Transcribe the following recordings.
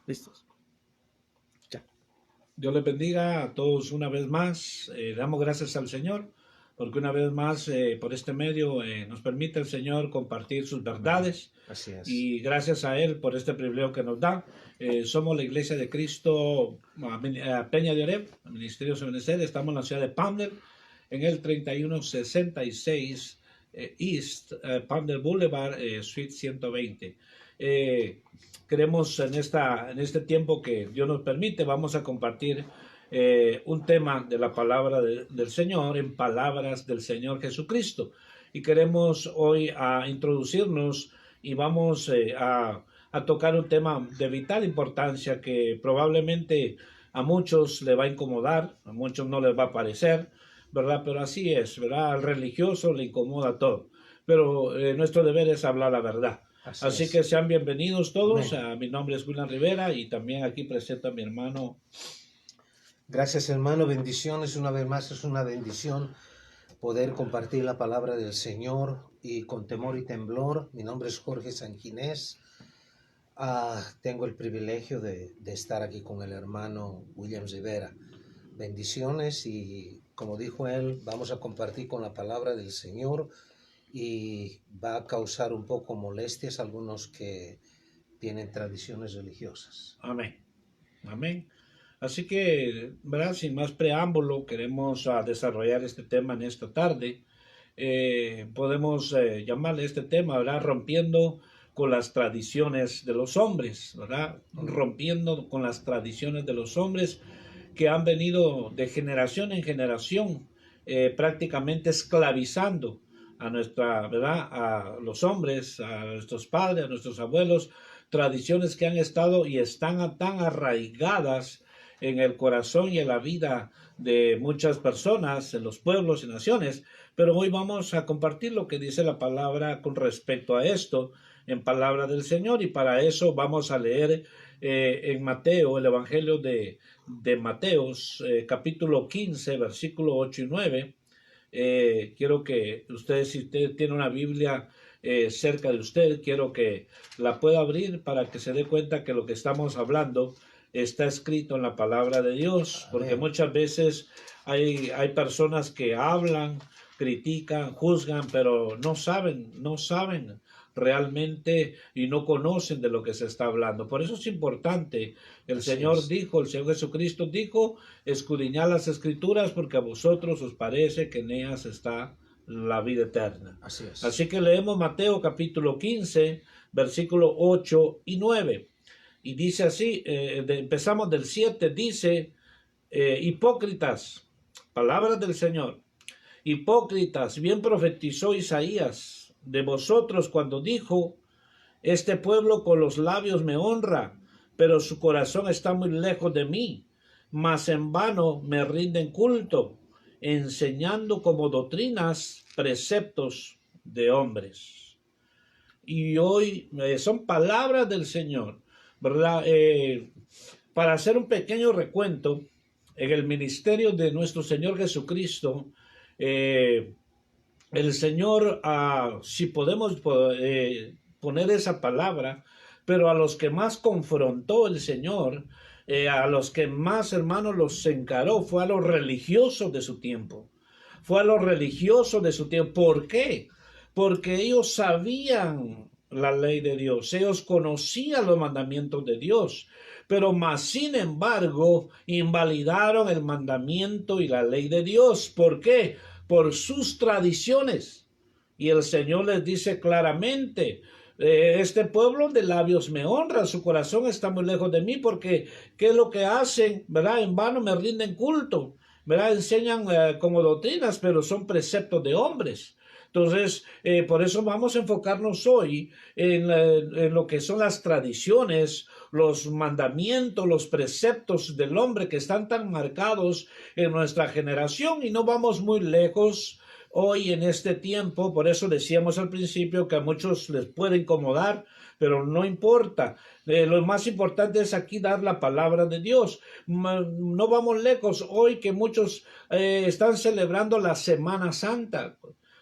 Listos. Ya. Dios les bendiga a todos una vez más. Damos gracias al Señor porque una vez más por este medio nos permite el Señor compartir sus verdades. Así es. Y gracias a Él por este privilegio que nos da. Somos la Iglesia de Cristo Peña de Oreb, Ministerio de Benecer. Estamos en la ciudad de Palmer, en el 3166 East Palmer Boulevard, Suite 120. Queremos en este tiempo que Dios nos permite, vamos a compartir un tema de la palabra del Señor en palabras del Señor Jesucristo. Y queremos hoy introducirnos y vamos a tocar un tema de vital importancia que probablemente a muchos le va a incomodar, a muchos no les va a parecer, ¿verdad? Pero así es, ¿verdad? Al religioso le incomoda todo, pero nuestro deber es hablar la verdad. Así que sean bienvenidos todos. Mi nombre es William Rivera y también aquí presento a mi hermano. Gracias, hermano. Bendiciones. Una vez más es una bendición poder compartir la palabra del Señor y con temor y temblor. Mi nombre es Jorge Sanginés. Tengo el privilegio de estar aquí con el hermano William Rivera. Bendiciones y como dijo él, vamos a compartir con la palabra del Señor y va a causar un poco molestias a algunos que tienen tradiciones religiosas. Amén. Amén. Así que, ¿verdad? Sin más preámbulo, queremos desarrollar este tema en esta tarde. Podemos llamarle este tema, ¿verdad? Rompiendo con las tradiciones de los hombres, ¿verdad? Rompiendo con las tradiciones de los hombres que han venido de generación en generación, prácticamente esclavizando a nuestra, ¿verdad? A los hombres, a nuestros padres, a nuestros abuelos, tradiciones que han estado y están tan arraigadas en el corazón y en la vida de muchas personas, en los pueblos y naciones. Pero hoy vamos a compartir lo que dice la palabra con respecto a esto, en palabra del Señor, y para eso vamos a leer en Mateo, el Evangelio de Mateos, capítulo 15, versículo 8 y 9. Quiero que ustedes, si usted tiene una Biblia cerca de usted, quiero que la pueda abrir para que se dé cuenta que lo que estamos hablando está escrito en la palabra de Dios. Amén. Porque muchas veces hay personas que hablan, critican, juzgan, pero no saben realmente y no conocen de lo que se está hablando. Por eso es importante. El Señor Jesucristo dijo, escudriñad las Escrituras porque a vosotros os parece que en ellas está la vida eterna. Así que leemos Mateo capítulo 15, versículo 8 y 9. Y dice así, empezamos del 7, dice, hipócritas, palabras del Señor, hipócritas, bien profetizó Isaías de vosotros cuando dijo, este pueblo con los labios me honra, pero su corazón está muy lejos de mí, mas en vano me rinden culto, enseñando como doctrinas preceptos de hombres. Y hoy son palabras del Señor, ¿verdad? Para hacer un pequeño recuento, en el ministerio de nuestro Señor Jesucristo, el Señor, si podemos poner esa palabra, pero a los que más confrontó el Señor, a los que más, hermanos, los encaró, fue a los religiosos de su tiempo. Fue a los religiosos de su tiempo. ¿Por qué? Porque ellos sabían la ley de Dios, ellos conocían los mandamientos de Dios, pero más sin embargo invalidaron el mandamiento y la ley de Dios. ¿Por qué? Por sus tradiciones. Y el Señor les dice claramente, este pueblo de labios me honra, su corazón está muy lejos de mí, porque ¿qué es lo que hacen? ¿Verdad? En vano me rinden culto, ¿verdad? Enseñan como doctrinas, pero son preceptos de hombres. Entonces, por eso vamos a enfocarnos hoy en lo que son las tradiciones, los mandamientos, los preceptos del hombre que están tan marcados en nuestra generación, y no vamos muy lejos hoy en este tiempo. Por eso decíamos al principio que a muchos les puede incomodar, pero no importa. Lo más importante es aquí dar la palabra de Dios. No vamos lejos hoy que muchos están celebrando la Semana Santa,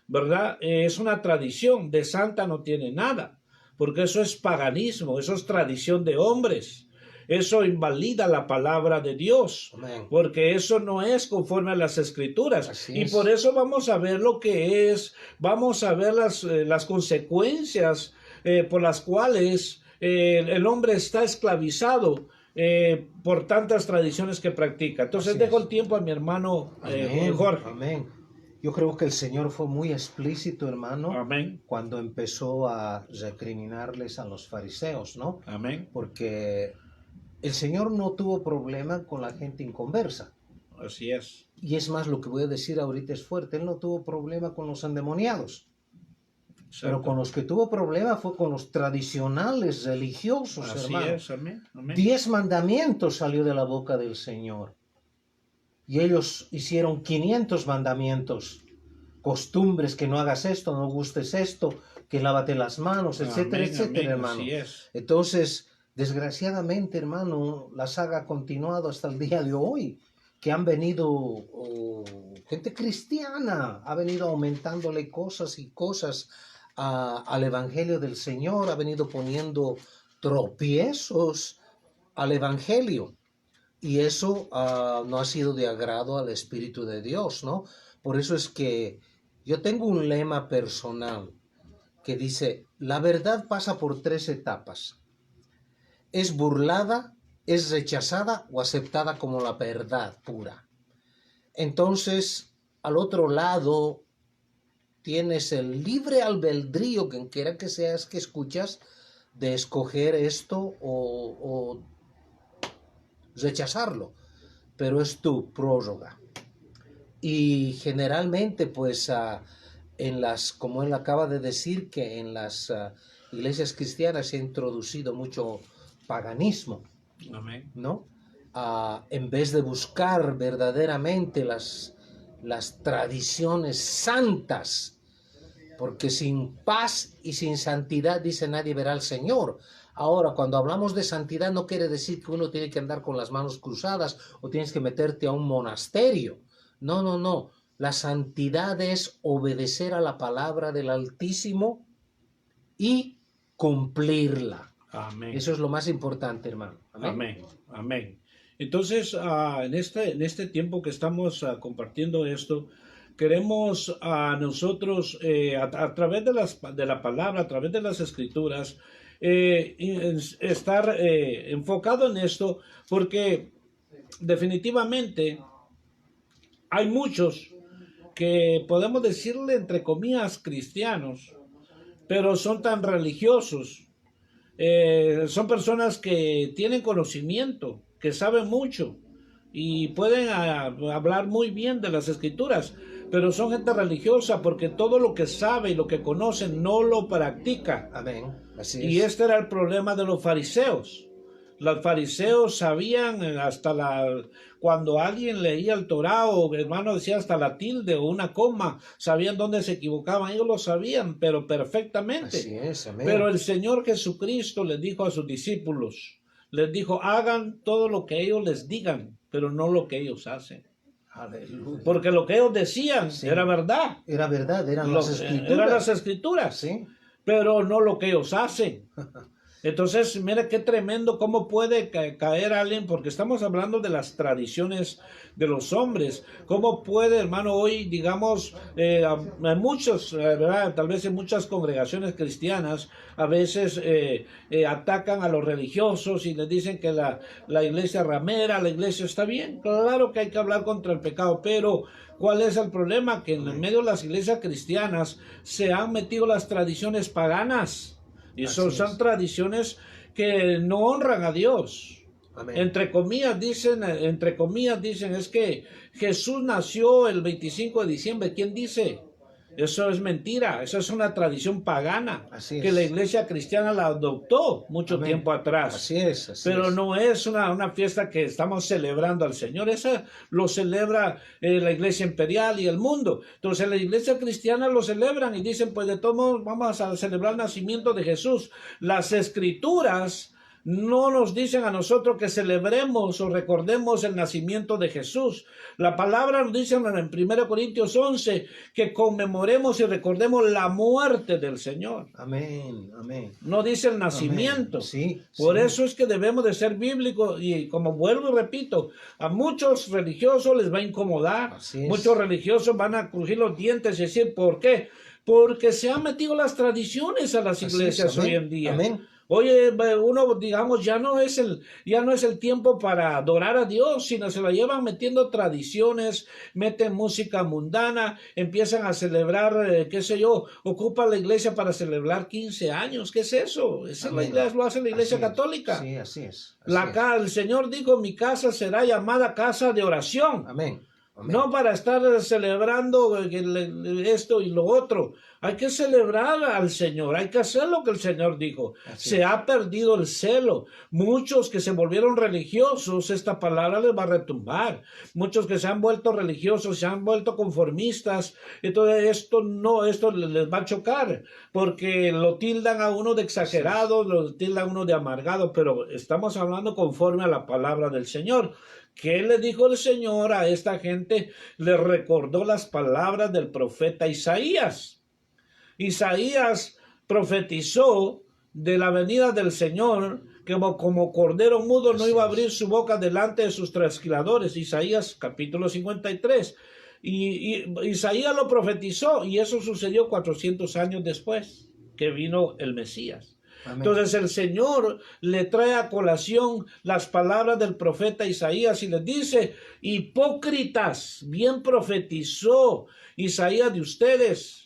¿verdad? Es una tradición, de santa no tiene nada, porque eso es paganismo, eso es tradición de hombres. eso invalida la palabra de Dios, Amén. porque eso no es conforme a las Escrituras. Así Y es. por eso vamos a ver lo que es, vamos a ver las consecuencias por las cuales el hombre está esclavizado por tantas tradiciones que practica. Entonces Así dejo es. el tiempo a mi hermano Amén. Jorge. Amén. Yo creo que el Señor fue muy explícito, hermano, Amén. cuando empezó a recriminarles a los fariseos, ¿no? Amén. Porque el Señor no tuvo problema con la gente inconversa. Así es. Y es más, lo que voy a decir ahorita es fuerte. Él no tuvo problema con los endemoniados. Pero con los que tuvo problema fue con los tradicionales religiosos, Así hermano. es. Amén. Amén. 10 mandamientos salió de la boca del Señor. Y ellos hicieron 500 mandamientos. Costumbres, que no hagas esto, no gustes esto, que lávate las manos, etcétera, Amén, etcétera, amén, hermano. así es. Entonces, desgraciadamente, hermano, la saga ha continuado hasta el día de hoy, que han venido gente cristiana, ha venido aumentándole cosas y cosas al Evangelio del Señor, ha venido poniendo tropiezos al Evangelio. Y eso no ha sido de agrado al Espíritu de Dios, ¿no? Por eso es que yo tengo un lema personal que dice, la verdad pasa por 3 etapas. Es burlada, es rechazada o aceptada como la verdad pura. Entonces, al otro lado, tienes el libre albedrío, quien quiera que seas que escuchas, de escoger esto o rechazarlo, pero es tu prórroga. Y generalmente, pues, como él acaba de decir, que en las iglesias cristianas se ha introducido mucho paganismo, Amén. ¿no? En vez de buscar verdaderamente las tradiciones santas, porque sin paz y sin santidad, dice, nadie verá al Señor. Ahora, cuando hablamos de santidad, no quiere decir que uno tiene que andar con las manos cruzadas o tienes que meterte a un monasterio. No, no, no. La santidad es obedecer a la palabra del Altísimo y cumplirla. Amén. Eso es lo más importante, hermano. Amén. Amén. Amén. Entonces, en este tiempo que estamos compartiendo esto, queremos nosotros, a través de la palabra, a través de las escrituras, estar enfocado en esto, porque definitivamente hay muchos que podemos decirle entre comillas cristianos, pero son tan religiosos. Son personas que tienen conocimiento, que saben mucho y pueden hablar muy bien de las escrituras, pero son gente religiosa porque todo lo que sabe y lo que conoce no lo practica. Amén. Así Y es. este era el problema de los fariseos. Los fariseos sabían cuando alguien leía el Torá o hermano decía hasta la tilde o una coma, sabían dónde se equivocaban, ellos lo sabían, pero perfectamente. Así es, amén. Pero el Señor Jesucristo les dijo a sus discípulos, les dijo, hagan todo lo que ellos les digan, pero no lo que ellos hacen. Aleluya. Porque lo que ellos decían Sí. era verdad. Era verdad, eran Lo- las escrituras. eran las escrituras, Sí. pero no lo que ellos hacen. Entonces, mira qué tremendo cómo puede caer alguien, porque estamos hablando de las tradiciones de los hombres. ¿Cómo puede, hermano, hoy, digamos, en muchos, ¿verdad? Tal vez en muchas congregaciones cristianas, a veces atacan a los religiosos y les dicen que la iglesia ramera, la iglesia está bien. Claro que hay que hablar contra el pecado, pero ¿cuál es el problema? Que en el medio de las iglesias cristianas se han metido las tradiciones paganas. Y son tradiciones que no honran a Dios. Amén. Entre comillas dicen, es que Jesús nació el 25 de diciembre. ¿Quién dice? Eso es mentira, eso es una tradición pagana Así que es. la iglesia cristiana la adoptó mucho Amén. tiempo atrás. Así es, así Pero es. no es una fiesta que estamos celebrando al Señor, esa lo celebra la iglesia imperial y el mundo. Entonces la iglesia cristiana lo celebran y dicen, pues de todos modos vamos a celebrar el nacimiento de Jesús. Las escrituras no nos dicen a nosotros que celebremos o recordemos el nacimiento de Jesús. La palabra nos dice en 1 Corintios 11 que conmemoremos y recordemos la muerte del Señor. Amén, amén. No dice el nacimiento. Amén. Sí, Por sí. eso es que debemos de ser bíblicos y como vuelvo y repito, a muchos religiosos les va a incomodar. Así es. Muchos religiosos van a crujir los dientes y decir, ¿por qué? Porque se han metido las tradiciones a las Así es, iglesias amén, hoy en día. amén. Oye, uno, digamos, ya no es el tiempo para adorar a Dios, sino se lo llevan metiendo tradiciones, meten música mundana, empiezan a celebrar, qué sé yo, ocupan la iglesia para celebrar 15 años. ¿Qué es eso? Eso Amén. lo hace la iglesia Así es. católica. Sí, así es. Así es. El Señor dijo, mi casa será llamada casa de oración. Amén. Amén. No para estar celebrando esto y lo otro. Hay que celebrar al Señor, hay que hacer lo que el Señor dijo. Se ha perdido el celo. Muchos que se volvieron religiosos, esta palabra les va a retumbar. Muchos que se han vuelto religiosos, se han vuelto conformistas. Entonces esto les va a chocar, porque lo tildan a uno de exagerado, lo tildan a uno de amargado, pero estamos hablando conforme a la palabra del Señor. ¿Qué le dijo el Señor a esta gente? Le recordó las palabras del profeta Isaías. Isaías profetizó de la venida del Señor, que como cordero mudo no iba a abrir su boca delante de sus trasquiladores. Isaías capítulo 53. Y Isaías lo profetizó, y eso sucedió 400 años después que vino el Mesías. Amén. Entonces el Señor le trae a colación las palabras del profeta Isaías y les dice, hipócritas, bien profetizó Isaías de ustedes,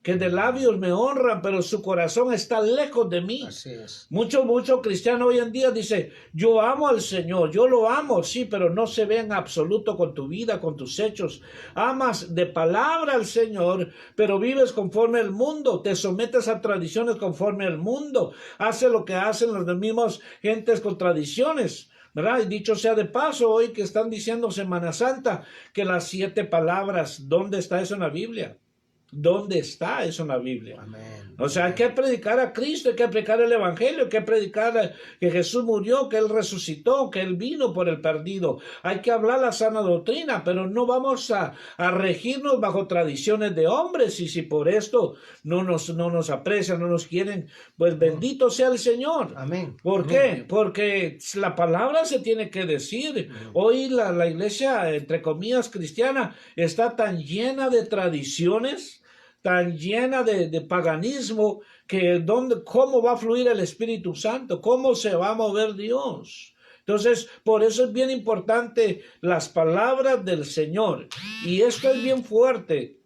que de labios me honran, pero su corazón está lejos de mí. Así es. Mucho cristiano hoy en día dice, yo amo al Señor, yo lo amo, sí, pero no se ve en absoluto con tu vida, con tus hechos. Amas de palabra al Señor, pero vives conforme al mundo, te sometes a tradiciones conforme al mundo, hace lo que hacen las mismas gentes con tradiciones. ¿Verdad? Y dicho sea de paso, hoy que están diciendo Semana Santa, que las 7 palabras, ¿dónde está eso en la Biblia? ¿Dónde está eso en la Biblia? Amén. O sea, hay que predicar a Cristo, hay que predicar el Evangelio, hay que predicar que Jesús murió, que Él resucitó, que Él vino por el perdido. Hay que hablar la sana doctrina, pero no vamos a regirnos bajo tradiciones de hombres. Y si por esto no nos aprecian, no nos quieren, pues bendito sea el Señor. Amén. ¿Por Amén. qué? Porque la palabra se tiene que decir. Hoy la iglesia, entre comillas, cristiana, está tan llena de tradiciones, tan llena de paganismo, que ¿cómo va a fluir el Espíritu Santo? ¿Cómo se va a mover Dios? Entonces, por eso es bien importante las palabras del Señor. Y esto es bien fuerte.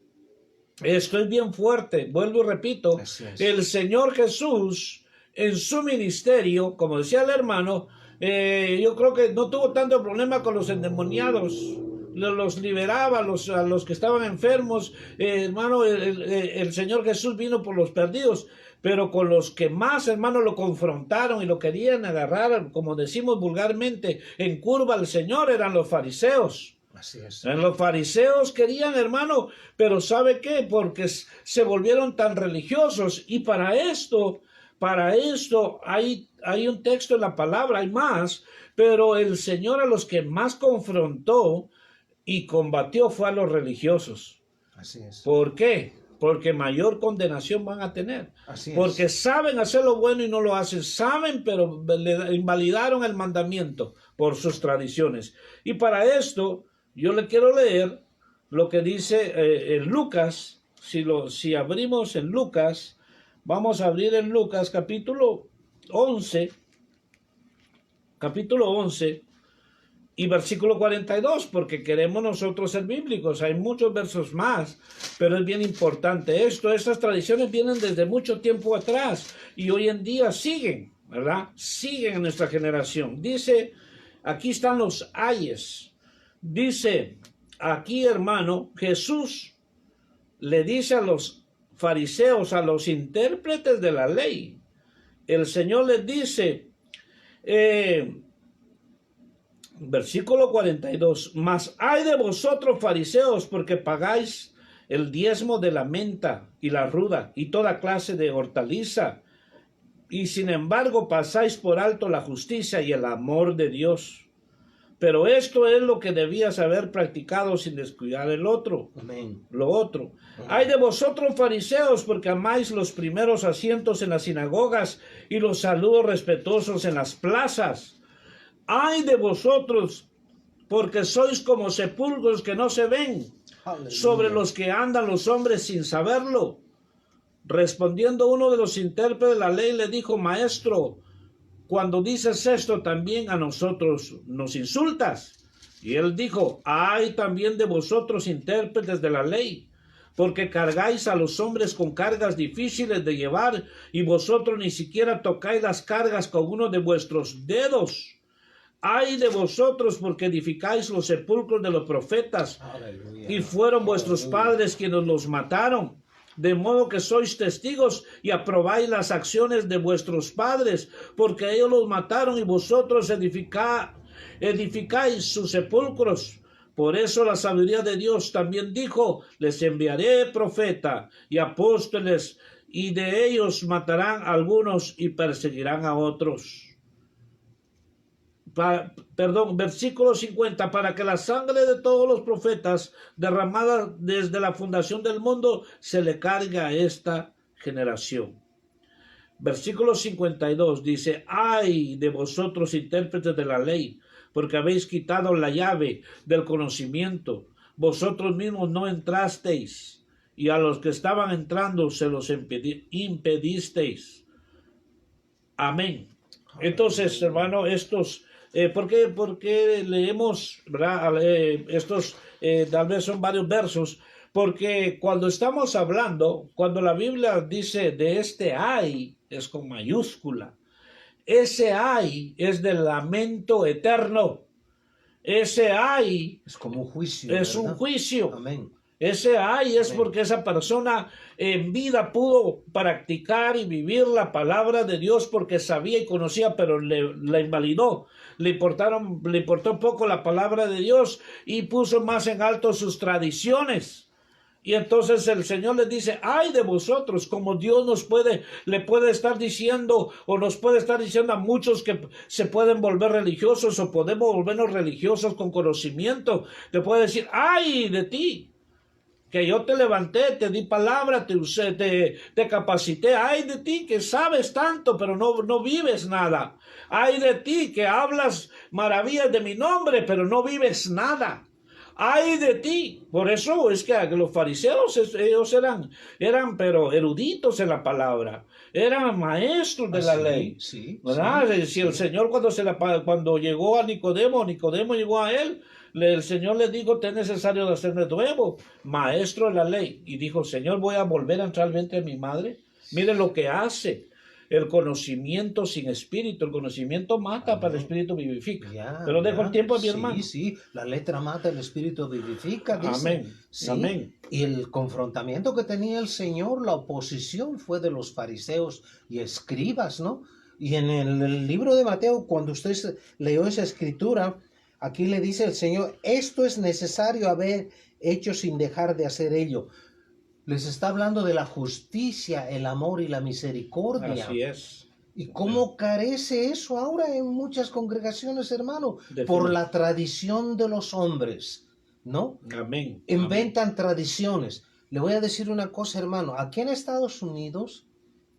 Esto es bien fuerte. Vuelvo y repito. El Señor Jesús, en su ministerio, como decía el hermano, yo creo que no tuvo tanto problema con los endemoniados. Los liberaba a los que estaban enfermos. Hermano, el Señor Jesús vino por los perdidos, pero con los que más, hermano, lo confrontaron y lo querían agarrar, como decimos vulgarmente, en curva al Señor, eran los fariseos. Así es. Los fariseos querían, hermano, pero ¿sabe qué? Porque se volvieron tan religiosos, y para esto hay un texto en la palabra, hay más, pero el Señor a los que más confrontó y combatió fue a los religiosos. Así es. ¿Por qué? Porque mayor condenación van a tener. Así es. Porque saben hacer lo bueno y no lo hacen. Saben, pero le invalidaron el mandamiento por sus tradiciones. Y para esto, yo le quiero leer lo que dice en Lucas. Si abrimos en Lucas, vamos a abrir en Lucas capítulo 11. Capítulo 11. Y versículo 42, porque queremos nosotros ser bíblicos. Hay muchos versos más, pero es bien importante esto. Estas tradiciones vienen desde mucho tiempo atrás y hoy en día siguen, ¿verdad? Siguen en nuestra generación. Dice, aquí están los ayes. Dice, aquí, hermano, Jesús le dice a los fariseos, a los intérpretes de la ley, el Señor les dice, versículo 42, mas ay de vosotros fariseos, porque pagáis el diezmo de la menta y la ruda y toda clase de hortaliza, y sin embargo pasáis por alto la justicia y el amor de Dios. Pero esto es lo que debías haber practicado sin descuidar el otro. Amén. Lo otro. Amén. Ay de vosotros fariseos, porque amáis los primeros asientos en las sinagogas y los saludos respetuosos en las plazas. Ay de vosotros, porque sois como sepulcros que no se ven, Aleluya. sobre los que andan los hombres sin saberlo. Respondiendo uno de los intérpretes de la ley le dijo: Maestro, cuando dices esto, también a nosotros nos insultas. Y él dijo: ay también de vosotros, intérpretes de la ley, porque cargáis a los hombres con cargas difíciles de llevar, y vosotros ni siquiera tocáis las cargas con uno de vuestros dedos. Ay de vosotros, porque edificáis los sepulcros de los profetas, Aleluya. y fueron vuestros padres quienes los mataron. De modo que sois testigos y aprobáis las acciones de vuestros padres, porque ellos los mataron y vosotros edificáis sus sepulcros. Por eso la sabiduría de Dios también dijo: les enviaré profeta y apóstoles, y de ellos matarán a algunos y perseguirán a otros. Versículo 50, para que la sangre de todos los profetas derramada desde la fundación del mundo se le cargue a esta generación. Versículo 52 dice: ay de vosotros, intérpretes de la ley, porque habéis quitado la llave del conocimiento. Vosotros mismos no entrasteis, y a los que estaban entrando se los impedisteis. Amén. Entonces, hermano, estos... ¿Por qué leemos, ¿verdad? Estos tal vez son varios versos? Porque cuando estamos hablando, cuando la Biblia dice de este ay, es con mayúscula. Ese ay es del lamento eterno. Ese ay Es como un juicio. es ¿verdad? un juicio. Amén. Ese ay es Amén. porque esa persona en vida pudo practicar y vivir la palabra de Dios porque sabía y conocía, pero la invalidó. Le importó poco la palabra de Dios y puso más en alto sus tradiciones. Y entonces el Señor les dice: ay de vosotros, como Dios le puede estar diciendo, o nos puede estar diciendo a muchos que se pueden volver religiosos, o podemos volvernos religiosos con conocimiento. Le puede decir: ay de ti, que yo te levanté, te di palabra, te usé, te capacité. Ay de ti que sabes tanto, pero no vives nada. Ay de ti que hablas maravillas de mi nombre, pero no vives nada. Ay de ti. Por eso es que los fariseos, ellos eran pero eruditos en la palabra. Eran maestros de la ley. Sí, ¿Verdad? sí, Si el Señor cuando llegó a Nicodemo llegó a él, el Señor le dijo: te es necesario de hacer de nuevo, maestro de la ley. Y dijo: Señor, voy a volver a entrar al vientre de mi madre. Mire lo que hace. El conocimiento sin espíritu. El conocimiento mata, Amén. para el espíritu vivifica. Ya, Pero dejo ya. el tiempo a mi Sí, hermano. sí, la letra mata, el espíritu vivifica, dice. Amén. Sí. Amén. Y el confrontamiento que tenía el Señor, la oposición fue de los fariseos y escribas, ¿no? Y en el libro de Mateo, cuando usted leyó esa escritura, aquí le dice el Señor: esto es necesario haber hecho sin dejar de hacer ello. Les está hablando de la justicia, el amor y la misericordia. Así es. ¿Y cómo carece eso ahora en muchas congregaciones, hermano? Por la tradición de los hombres, ¿no? Amén. Inventan tradiciones. Le voy a decir una cosa, hermano. Aquí en Estados Unidos,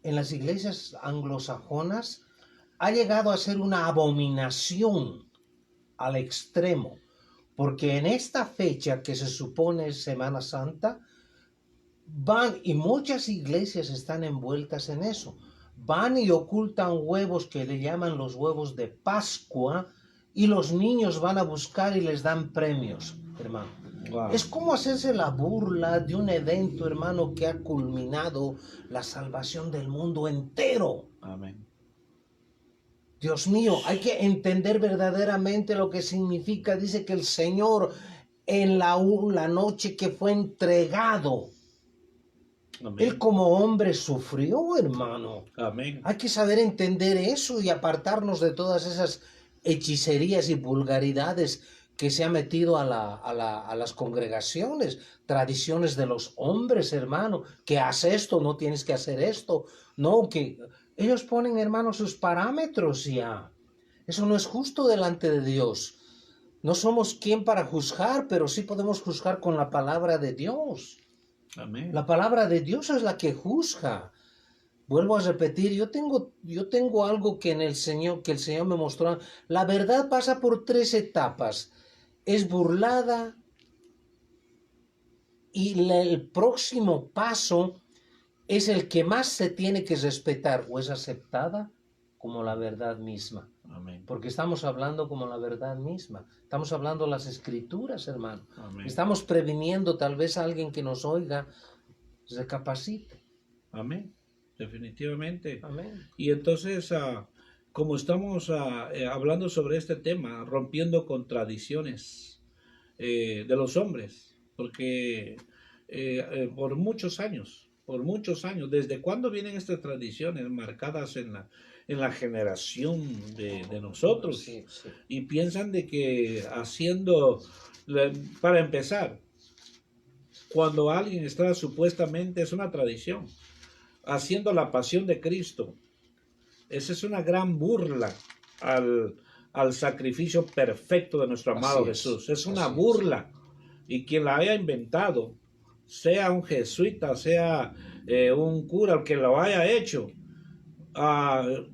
en las iglesias anglosajonas, ha llegado a ser una abominación al extremo. Porque en esta fecha que se supone Semana Santa, van, y muchas iglesias están envueltas en eso, van y ocultan huevos que le llaman los huevos de Pascua, y los niños van a buscar y les dan premios, hermano. Wow. Es como hacerse la burla de un evento, hermano, que ha culminado la salvación del mundo entero. Amén. Dios mío, hay que entender verdaderamente lo que significa. Dice que el Señor, en la noche que fue entregado, Amén. Él como hombre sufrió, hermano. Amén. Hay que saber entender eso y apartarnos de todas esas hechicerías y vulgaridades que se ha metido a las congregaciones, tradiciones de los hombres, hermano, que haz esto, no tienes que hacer esto, no, que Ellos ponen, hermanos, sus parámetros ya. Eso no es justo delante de Dios. No somos quien para juzgar, pero sí podemos juzgar con la palabra de Dios. Amén. La palabra de Dios es la que juzga. Vuelvo a repetir, yo tengo algo que el Señor me mostró. La verdad pasa por 3 etapas. Es burlada y el próximo paso es el que más se tiene que respetar, o es aceptada como la verdad misma. Amén. Porque estamos hablando como la verdad misma. Estamos hablando las escrituras, hermano. Amén. Estamos previniendo tal vez a alguien que nos oiga recapacite. Amén. Definitivamente. Amén. Y entonces, como estamos hablando sobre este tema, rompiendo con tradiciones de los hombres, porque por muchos años, ¿desde cuándo vienen estas tradiciones marcadas en la generación de nosotros? Sí, sí. Y piensan de que para empezar, cuando alguien está supuestamente, es una tradición, haciendo la pasión de Cristo, esa es una gran burla al sacrificio perfecto de nuestro amado Jesús. Es una burla. Y quien la haya inventado, sea un jesuita, sea un cura, el que lo haya hecho,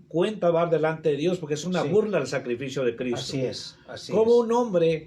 cuenta va delante de Dios, porque es una burla al sacrificio de Cristo. Así es. Así como es.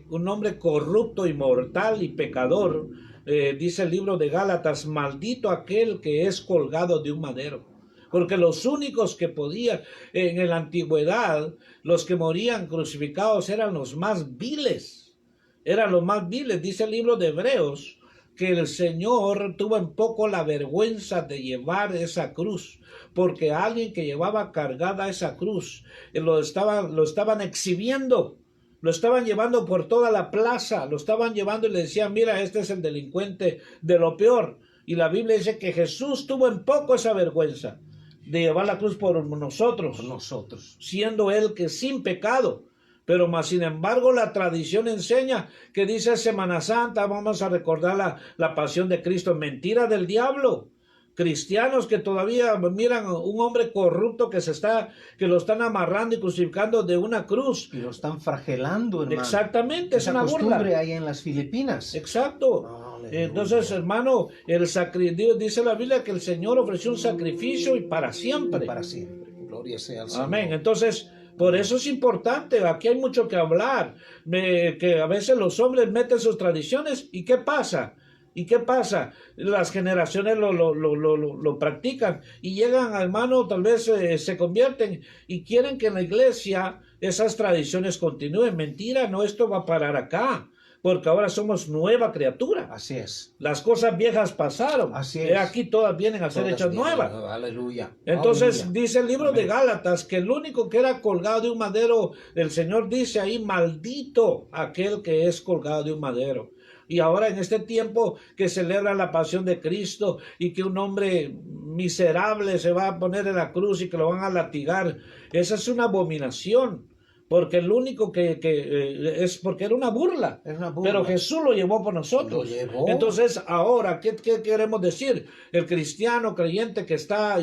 un hombre corrupto y mortal y pecador, dice el libro de Gálatas, maldito aquel que es colgado de un madero. Porque los únicos que podían, en la antigüedad, los que morían crucificados eran los más viles. Eran los más viles. Dice el libro de Hebreos que el Señor tuvo en poco la vergüenza de llevar esa cruz, porque alguien que llevaba cargada esa cruz, lo estaban exhibiendo. Lo estaban llevando por toda la plaza, lo estaban llevando y le decían, mira, este es el delincuente de lo peor. Y la Biblia dice que Jesús tuvo en poco esa vergüenza de llevar la cruz por nosotros, siendo él que sin pecado. Pero más sin embargo la tradición enseña que dice Semana Santa, vamos a recordar la pasión de Cristo, mentira del diablo. Cristianos que todavía miran a un hombre corrupto que lo están amarrando y crucificando de una cruz. Y lo están fragelando, hermano. Exactamente, esa es una costumbre burla. ahí en las Filipinas. Exacto. Entonces, hermano, dice la Biblia que el Señor ofreció un sacrificio y para siempre. Y para siempre. Gloria sea al Señor. Amén. Entonces, por eso es importante, aquí hay mucho que hablar, que a veces los hombres meten sus tradiciones, ¿y qué pasa? ¿Y qué pasa? Las generaciones lo practican y llegan, hermano, tal vez se convierten y quieren que en la iglesia esas tradiciones continúen. Mentira, no, esto va a parar acá, porque ahora somos nueva criatura. Así es. Las cosas viejas pasaron. Así es. Aquí todas vienen a ser hechas nuevas. Aleluya. Entonces Aleluya. dice el libro Amén. de Gálatas que el único que era colgado de un madero, el Señor dice ahí, maldito aquel que es colgado de un madero. Y ahora en este tiempo que celebra la pasión de Cristo y que un hombre miserable se va a poner en la cruz y que lo van a latigar, esa es una abominación. Porque el único es porque era una burla. Es una burla. Pero Jesús lo llevó por nosotros. Lo llevó. Entonces, ahora, ¿qué queremos decir? El cristiano creyente que está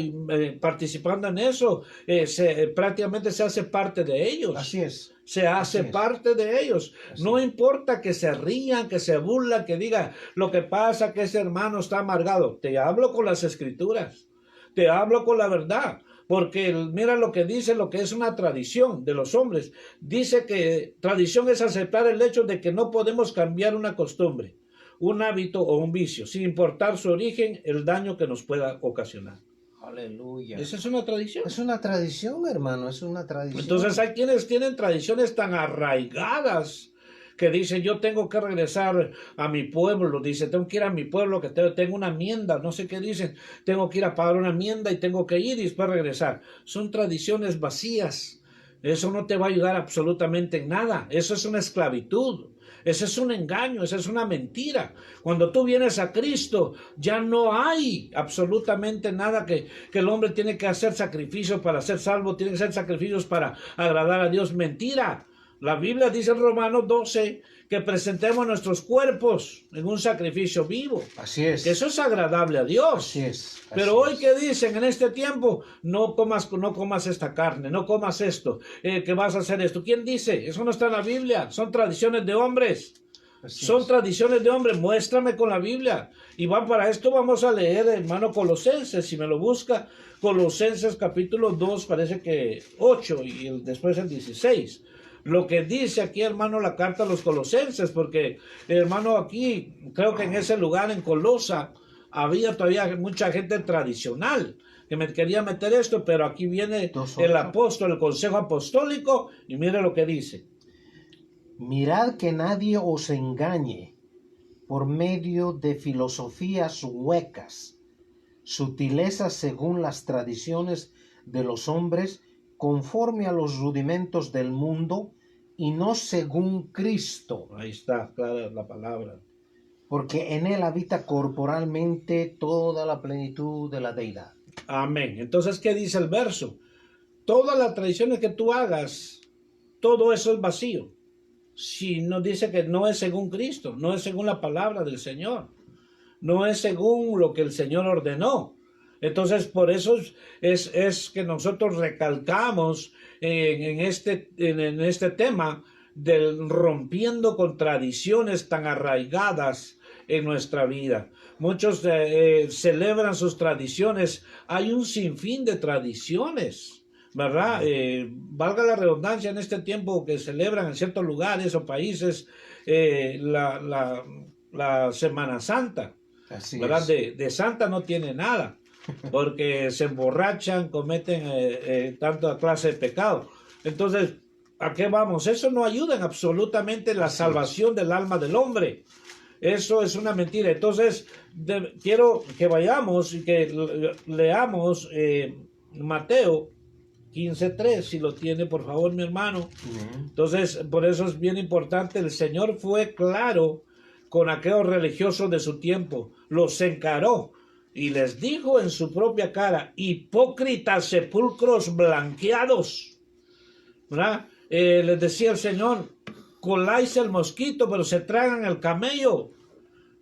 participando en eso, prácticamente se hace parte de ellos. Así es. Se hace parte de ellos. No importa que se rían, que se burlan, que digan lo que pasa, que ese hermano está amargado. Te hablo con las escrituras. Te hablo con la verdad. Porque mira lo que dice, lo que es una tradición de los hombres. Dice que tradición es aceptar el hecho de que no podemos cambiar una costumbre, un hábito o un vicio, sin importar su origen, el daño que nos pueda ocasionar. Aleluya. Esa es una tradición. Es una tradición, hermano, es una tradición. Entonces hay quienes tienen tradiciones tan arraigadas que dicen, yo tengo que regresar a mi pueblo, dice, tengo que ir a mi pueblo, que tengo una enmienda, no sé qué dicen, tengo que ir a pagar una enmienda y tengo que ir y después regresar. Son tradiciones vacías, eso no te va a ayudar absolutamente en nada, eso es una esclavitud, eso es un engaño, eso es una mentira. Cuando tú vienes a Cristo, ya no hay absolutamente nada que el hombre tiene que hacer sacrificios para ser salvo, tiene que hacer sacrificios para agradar a Dios, mentira. La Biblia dice en Romanos 12 que presentemos nuestros cuerpos en un sacrificio vivo. Así es. Que eso es agradable a Dios. Así es. Pero hoy que dicen en este tiempo, no comas esta carne, no comas esto, que vas a hacer esto. ¿Quién dice? Eso no está en la Biblia, son tradiciones de hombres. Son tradiciones de hombres, muéstrame con la Biblia. Y para esto vamos a leer, hermano, Colosenses, si me lo busca, Colosenses capítulo 2, parece que 8 y después el 16. Lo que dice aquí, hermano, la carta a los Colosenses, porque, hermano, aquí, creo que en ese lugar, en Colosa, había todavía mucha gente tradicional que me quería meter esto, pero aquí viene el apóstol, el consejo apostólico, y mire lo que dice. Mirad que nadie os engañe por medio de filosofías huecas, sutilezas según las tradiciones de los hombres, conforme a los rudimentos del mundo y no según Cristo. Ahí está, clara la palabra. Porque en él habita corporalmente toda la plenitud de la deidad. Amén. Entonces, ¿qué dice el verso? Todas las tradiciones que tú hagas, todo eso es vacío. Si nos dice que no es según Cristo, no es según la palabra del Señor, no es según lo que el Señor ordenó. Entonces, por eso es que nosotros recalcamos en este tema del rompiendo con tradiciones tan arraigadas en nuestra vida. Muchos celebran sus tradiciones. Hay un sinfín de tradiciones, ¿verdad? Valga la redundancia, en este tiempo que celebran en ciertos lugares o países la Semana Santa, Así ¿verdad? Es. De santa no tiene nada, porque se emborrachan, cometen tanta clase de pecado. Entonces, ¿a qué vamos? Eso no ayuda en absolutamente la salvación del alma del hombre. Eso es una mentira. Entonces, quiero que vayamos y que leamos Mateo 15:3, si lo tiene, por favor, mi hermano. Entonces, por eso es bien importante. El Señor fue claro con aquellos religiosos de su tiempo. Los encaró y les dijo en su propia cara: hipócritas sepulcros blanqueados. ¿Verdad? Les decía el Señor: coláis el mosquito, pero se tragan el camello.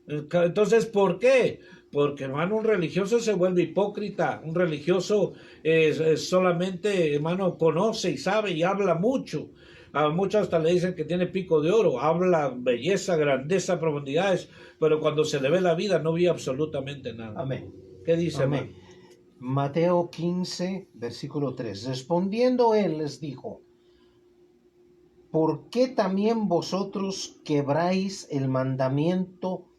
Entonces, ¿por qué? Porque, hermano, un religioso se vuelve hipócrita. Un religioso solamente, hermano, conoce y sabe y habla mucho. A muchos hasta le dicen que tiene pico de oro. Habla belleza, grandeza, profundidades, pero cuando se le ve la vida no ve absolutamente nada. Amén. ¿Qué dice, Amén. hermano? Mateo 15, versículo 3. Respondiendo él les dijo: ¿por qué también vosotros quebráis el mandamiento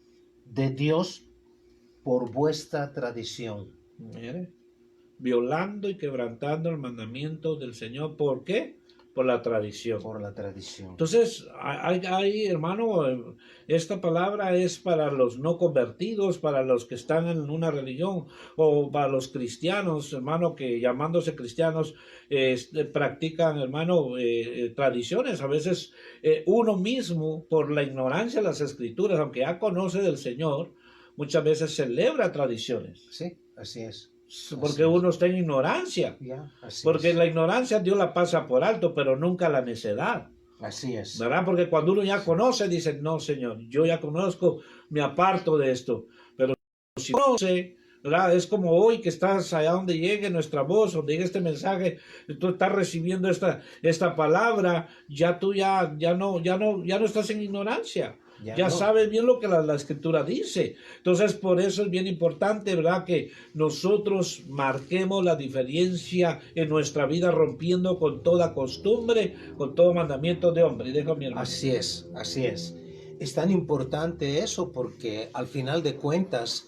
de Dios por vuestra tradición? Mire, violando y quebrantando el mandamiento del Señor. ¿Por qué? Por la tradición. Por la tradición. Entonces, hay, hermano, esta palabra es para los no convertidos, para los que están en una religión, o para los cristianos, hermano, que llamándose cristianos practican, hermano, tradiciones. A veces uno mismo, por la ignorancia de las escrituras, aunque ya conoce del Señor, muchas veces celebra tradiciones. Sí, así es. Porque uno está en ignorancia. Porque la ignorancia Dios la pasa por alto, pero nunca la necedad. Así es. ¿Verdad? Porque cuando uno ya conoce, dice: no, Señor, yo ya conozco, me aparto de esto. Pero si no conoce, ¿verdad? Es como hoy que estás allá donde llegue nuestra voz, donde llegue este mensaje, tú estás recibiendo esta palabra, ya tú ya no estás en ignorancia. Ya no. Sabes bien lo que la escritura dice. Entonces, por eso es bien importante, ¿verdad?, que nosotros marquemos la diferencia en nuestra vida, rompiendo con toda costumbre, con todo mandamiento de hombre. Deja mi hermano. Así es, así es. Es tan importante eso porque al final de cuentas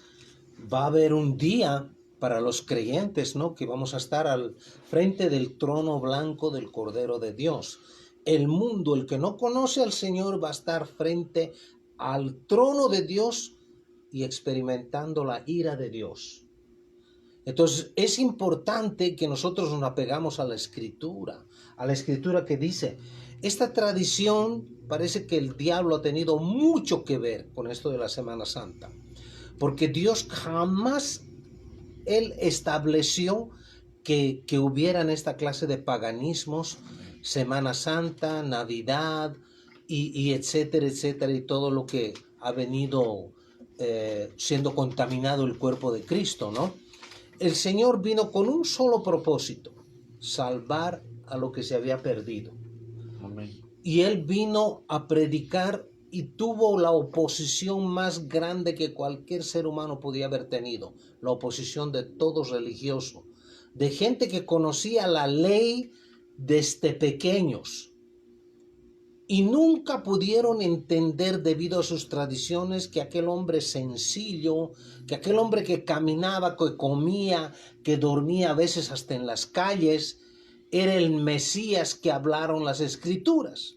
va a haber un día para los creyentes, ¿no?, que vamos a estar al frente del trono blanco del Cordero de Dios. El mundo, el que no conoce al Señor, va a estar frente al trono de Dios y experimentando la ira de Dios. Entonces es importante que nosotros nos apegamos a la escritura que dice, esta tradición, parece que el diablo ha tenido mucho que ver con esto de la Semana Santa, porque Dios jamás, Él estableció que hubieran esta clase de paganismos Semana Santa, Navidad y etcétera, etcétera, y todo lo que ha venido siendo contaminado el cuerpo de Cristo, ¿no? El Señor vino con un solo propósito: salvar a lo que se había perdido. Amén. Y Él vino a predicar y tuvo la oposición más grande que cualquier ser humano podía haber tenido, la oposición de todos religiosos, de gente que conocía la ley desde pequeños y nunca pudieron entender, debido a sus tradiciones, que aquel hombre sencillo, que aquel hombre que caminaba, que comía, que dormía a veces hasta en las calles, era el Mesías que hablaron las Escrituras.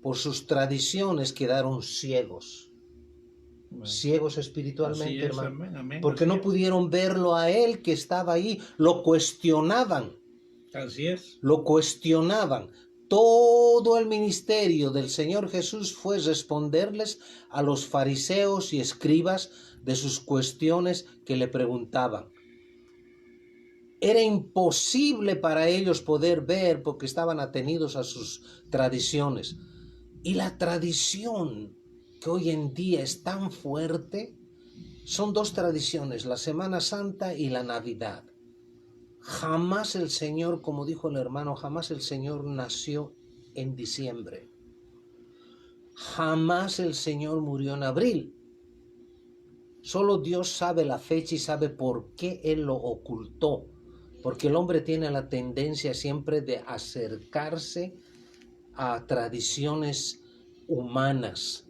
Por sus tradiciones quedaron ciegos, ciegos espiritualmente, hermano, amén, amén, porque no pudieron verlo a Él que estaba ahí, lo cuestionaban. Así es. Lo cuestionaban. Todo el ministerio del Señor Jesús fue responderles a los fariseos y escribas de sus cuestiones que le preguntaban. Era imposible para ellos poder ver porque estaban atenidos a sus tradiciones. Y la tradición que hoy en día es tan fuerte son dos tradiciones: la Semana Santa y la Navidad. Jamás el Señor, como dijo el hermano, jamás el Señor nació en diciembre. Jamás el Señor murió en abril. Solo Dios sabe la fecha y sabe por qué Él lo ocultó. Porque el hombre tiene la tendencia siempre de acercarse a tradiciones humanas,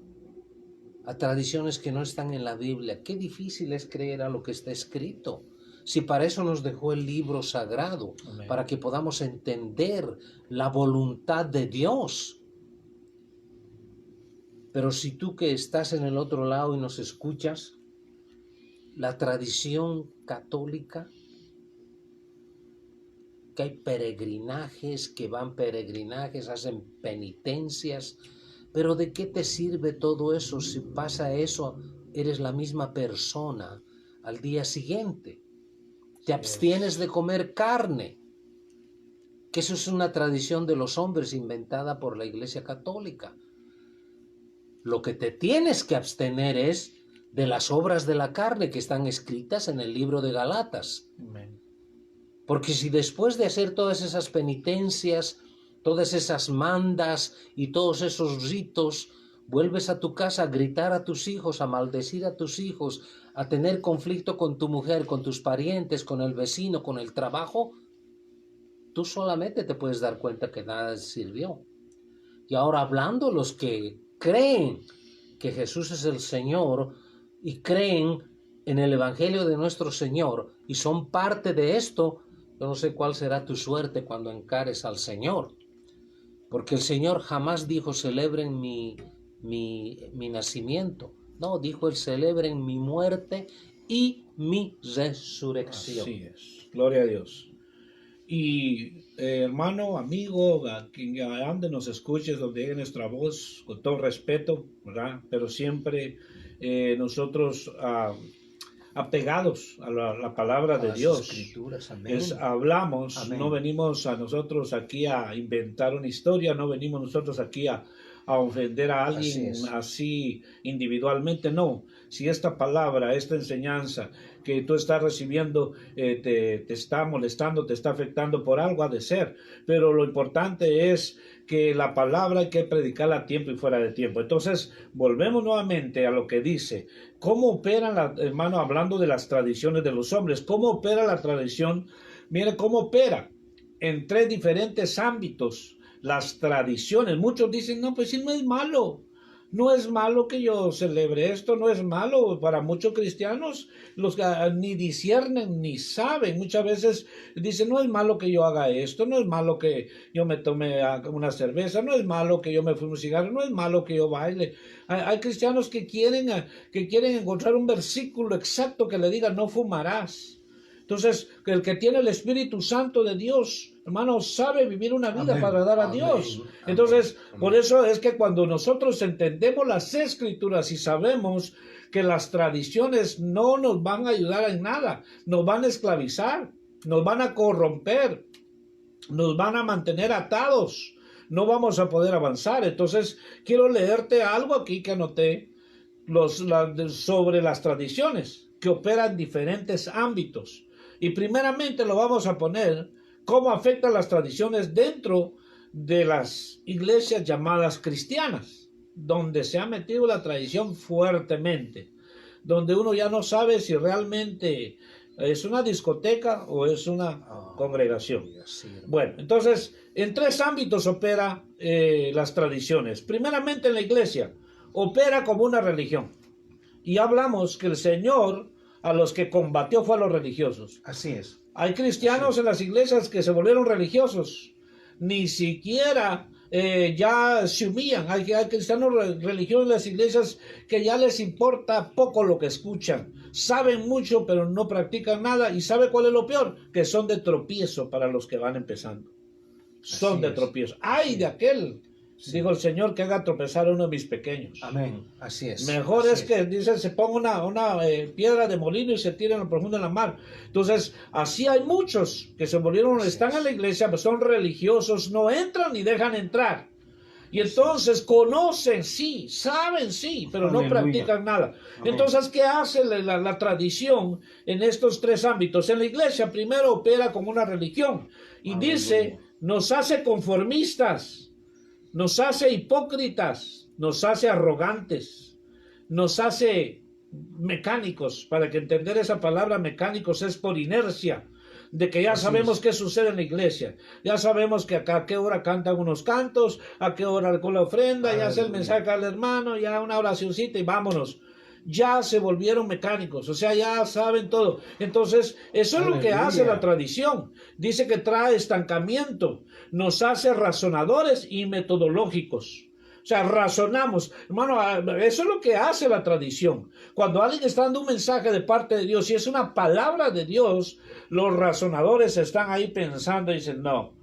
a tradiciones que no están en la Biblia. Qué difícil es creer a lo que está escrito. Si para eso nos dejó el libro sagrado, Amén, para que podamos entender la voluntad de Dios. Pero si tú que estás en el otro lado y nos escuchas, la tradición católica, que hay peregrinajes, que van peregrinajes, hacen penitencias, pero ¿de qué te sirve todo eso si pasa eso, eres la misma persona al día siguiente? Te abstienes de comer carne, que eso es una tradición de los hombres inventada por la Iglesia Católica. Lo que te tienes que abstener es de las obras de la carne que están escritas en el libro de Galatas. amén. Porque si después de hacer todas esas penitencias, todas esas mandas y todos esos ritos, vuelves a tu casa a gritar a tus hijos, a maldecir a tus hijos, a tener conflicto con tu mujer, con tus parientes, con el vecino, con el trabajo, tú solamente te puedes dar cuenta que nada sirvió. Y ahora, hablando los que creen que Jesús es el Señor y creen en el Evangelio de nuestro Señor y son parte de esto, yo no sé cuál será tu suerte cuando encares al Señor. Porque el Señor jamás dijo: celebren mi nacimiento. No, dijo: celebren mi muerte y mi resurrección. Así es. Gloria a Dios. Y hermano, amigo, a quien ande nos escuches, donde llegue nuestra voz, con todo respeto, ¿verdad? Pero siempre nosotros apegados a la palabra de Dios. Escrituras, amén. Hablamos, Amén. No venimos a nosotros aquí a inventar una historia, no venimos nosotros aquí a ofender a alguien así individualmente, no. Si esta palabra, esta enseñanza que tú estás recibiendo te está molestando, te está afectando, por algo ha de ser, pero lo importante es que la palabra hay que predicarla a tiempo y fuera de tiempo. Entonces, volvemos nuevamente a lo que dice. ¿Cómo opera, hermano, hablando de las tradiciones de los hombres? ¿Cómo opera la tradición? Mire cómo opera en 3 diferentes ámbitos. Las tradiciones, muchos dicen: no, pues sí, no es malo. No es malo que yo celebre esto, no es malo. Para muchos cristianos, los que ni disciernen ni saben, muchas veces dicen: no es malo que yo haga esto, no es malo que yo me tome una cerveza, no es malo que yo me fume un cigarro, no es malo que yo baile. Hay cristianos que quieren encontrar un versículo exacto que le diga: no fumarás. Entonces, el que tiene el Espíritu Santo de Dios, hermano, sabe vivir una vida Amén. para agradar a Amén. Dios. Amén. Entonces, Amén. por eso es que cuando nosotros entendemos las Escrituras y sabemos que las tradiciones no nos van a ayudar en nada, nos van a esclavizar, nos van a corromper. nos van a mantener atados, no vamos a poder avanzar. Entonces, quiero leerte algo aquí que anoté sobre las tradiciones que operan en diferentes ámbitos. Y primeramente lo vamos a poner cómo afectan las tradiciones dentro de las iglesias llamadas cristianas, donde se ha metido la tradición fuertemente, donde uno ya no sabe si realmente es una discoteca o es una congregación. Bueno, entonces, en tres ámbitos opera las tradiciones. Primeramente en la iglesia, opera como una religión. Y hablamos que el Señor a los que combatió fue a los religiosos. Así es. Hay cristianos en las iglesias que se volvieron religiosos. Ni siquiera ya se humillan. Hay cristianos religiosos en las iglesias que ya les importa poco lo que escuchan. Saben mucho, pero no practican nada. ¿Y sabe cuál es lo peor? Que son de tropiezo para los que van empezando. Son de tropiezo. ¡Ay de aquel! Sí. Digo el Señor, que haga tropezar a uno de mis pequeños. Amén. Así es. Mejor así es que, dice, se ponga una piedra de molino y se tire en lo profundo de la mar. Entonces, así hay muchos que se volvieron, así están en la iglesia, pero son religiosos, no entran ni dejan entrar. Y entonces conocen, sí, saben, sí, pero no practican nada. Amén. Entonces, ¿qué hace la tradición en estos tres ámbitos? En la iglesia, primero opera como una religión y Amén. Dice, nos hace conformistas. Nos hace hipócritas, nos hace arrogantes, nos hace mecánicos. Para que entender esa palabra mecánicos es por inercia, de que ya así sabemos qué sucede en la iglesia. Ya sabemos que acá a qué hora cantan unos cantos, a qué hora con la ofrenda, ya hace el mensaje al hermano, ya una oracioncita y vámonos. Ya se volvieron mecánicos, o sea, ya saben todo. Entonces, eso es lo que hace la tradición. Dice que trae estancamiento, nos hace razonadores y metodológicos. O sea, razonamos. Hermano, eso es lo que hace la tradición. Cuando alguien está dando un mensaje de parte de Dios y es una palabra de Dios, los razonadores están ahí pensando y dicen, no,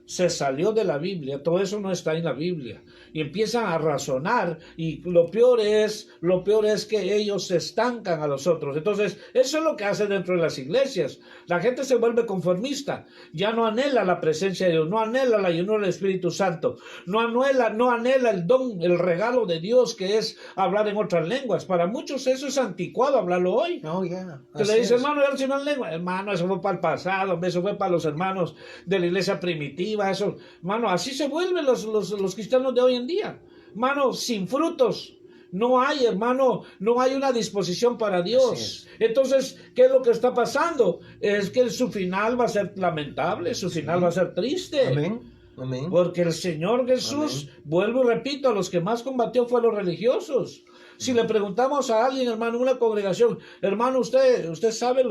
se salió de la Biblia, todo eso no está en la Biblia. Y empiezan a razonar y lo peor es que ellos se estancan a los otros. Entonces, eso es lo que hace dentro de las iglesias. La gente se vuelve conformista, ya no anhela la presencia de Dios, no anhela la llenura del Espíritu Santo, no anhela el don, el regalo de Dios que es hablar en otras lenguas. Para muchos eso es anticuado hablarlo hoy. Oh, yeah. Que le dice, hermano, ya no lengua. Hermano, eso fue para el pasado, eso fue para los hermanos de la iglesia primitiva, eso. Hermano, así se vuelven los cristianos de hoy en día. Hermano, sin frutos. No hay, hermano, no hay una disposición para Dios. Entonces, ¿qué es lo que está pasando? Es que su final va a ser lamentable, su final va a ser triste. Amén. Amén. Porque el Señor Jesús, vuelvo y repito, a los que más combatió fue a los religiosos. Si le preguntamos a alguien, hermano, en una congregación, hermano, usted sabe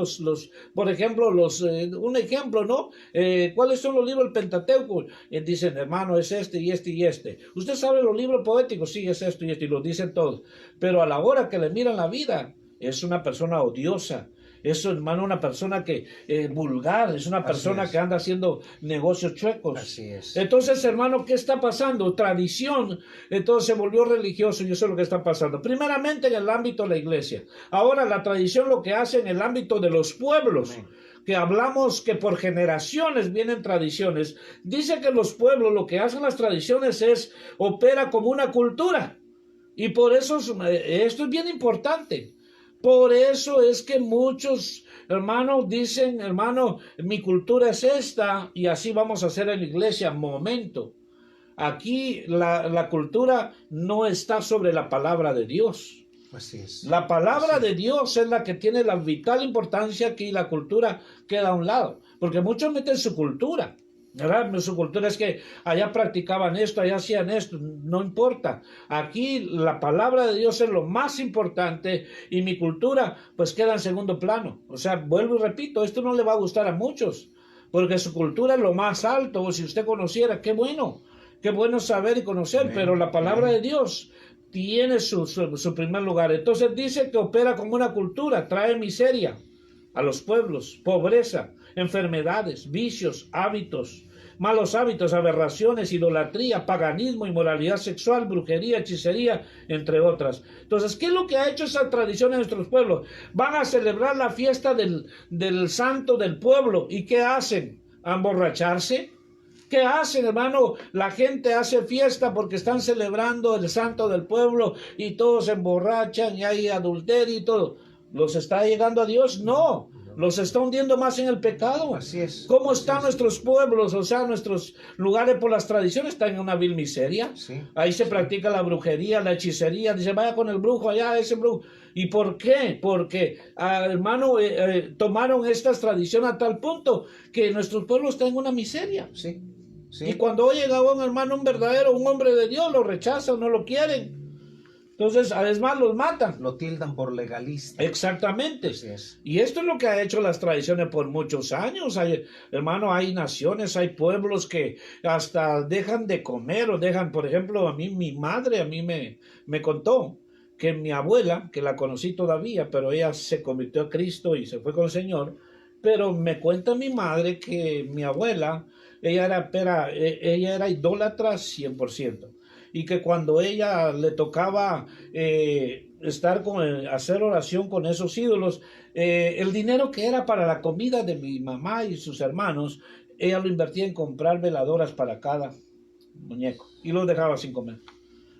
por ejemplo, un ejemplo, ¿no? ¿Cuáles son los libros del Pentateuco? Dicen, hermano, es este y este y este. ¿Usted sabe los libros poéticos? Sí, es esto y esto, y lo dicen todos. Pero a la hora que le miran la vida, es una persona odiosa. Es, hermano, una persona que vulgar, es una persona que anda haciendo negocios chuecos. Así es. Entonces, hermano, ¿qué está pasando? Tradición, entonces se volvió religioso y eso es lo que está pasando. Primeramente en el ámbito de la iglesia. Ahora la tradición lo que hace en el ámbito de los pueblos. Amén. Que hablamos que por generaciones vienen tradiciones. Dice que los pueblos lo que hacen las tradiciones es opera como una cultura. Y por eso esto es bien importante. Por eso es que muchos hermanos dicen, hermano, mi cultura es esta y así vamos a hacer en la iglesia. Momento, aquí la cultura no está sobre la palabra de Dios. Así es. La palabra de Dios es la que tiene la vital importancia que la cultura queda a un lado. Porque muchos meten su cultura. ¿Verdad? Su cultura es que allá practicaban esto, allá hacían esto, no importa. Aquí la palabra de Dios es lo más importante y mi cultura pues queda en segundo plano. O sea, vuelvo y repito, esto no le va a gustar a muchos, porque su cultura es lo más alto, o si usted conociera, qué bueno saber y conocer, Amén. Pero la palabra Amén. De Dios tiene su primer lugar. Entonces dice que opera como una cultura, trae miseria a los pueblos, pobreza, enfermedades, vicios, hábitos, malos hábitos, aberraciones, idolatría, paganismo, inmoralidad sexual, brujería, hechicería, entre otras. Entonces, ¿qué es lo que ha hecho esa tradición en nuestros pueblos? Van a celebrar la fiesta del santo del pueblo. ¿Y qué hacen? ¿A emborracharse? ¿Qué hacen, hermano? La gente hace fiesta porque están celebrando el santo del pueblo y todos se emborrachan y hay adulterio y todo. ¿Los está llegando a Dios? No. Los está hundiendo más en el pecado. Así es. ¿Cómo Así están es. nuestros pueblos? O sea, nuestros lugares por las tradiciones están en una vil miseria. Sí. Ahí se practica la brujería, la hechicería. Dice, vaya con el brujo allá, ese brujo. ¿Y por qué? Porque, hermano, tomaron estas tradiciones a tal punto que nuestros pueblos están en una miseria. Sí. Sí. Y cuando llega un hermano, un verdadero, un hombre de Dios, lo rechazan, no lo quieren. Entonces, además, los matan. Lo tildan por legalista. Exactamente. Así es. Y esto es lo que ha hecho las tradiciones por muchos años. Hermano, hay naciones, hay pueblos que hasta dejan de comer o dejan, por ejemplo, mi madre me contó que mi abuela, que la conocí todavía, pero ella se convirtió a Cristo y se fue con el Señor, pero me cuenta mi madre que mi abuela, ella era idólatra 100%. Y que cuando ella le tocaba hacer oración con esos ídolos, el dinero que era para la comida de mi mamá y sus hermanos, ella lo invertía en comprar veladoras para cada muñeco y los dejaba sin comer.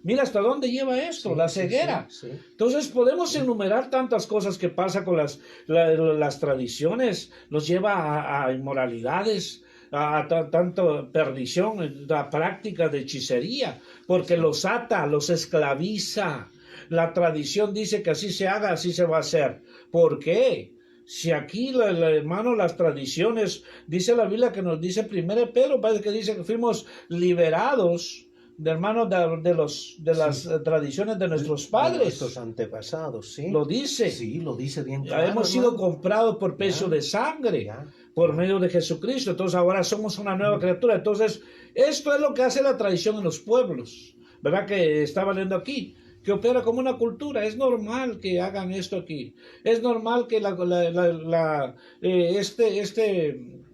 Mira hasta dónde lleva esto, la ceguera. Sí. Entonces podemos enumerar tantas cosas que pasa con las tradiciones, los lleva a inmoralidades, a tanto perdición, la práctica de hechicería, porque los ata, los esclaviza. La tradición dice que así se haga, así se va a hacer. ¿Por qué? Si aquí, hermano, las tradiciones, dice la Biblia que nos dice 1 Pedro, parece que dice que fuimos liberados de hermanos de las tradiciones de nuestros padres. De nuestros antepasados, sí. Lo dice. Sí, lo dice bien Ya claro, hemos sido comprados por precio de sangre, por medio de Jesucristo. Entonces ahora somos una nueva criatura. Entonces esto es lo que hace la tradición en los pueblos, ¿verdad? Que estaba leyendo aquí, que opera como una cultura. Es normal que hagan esto aquí. Es normal que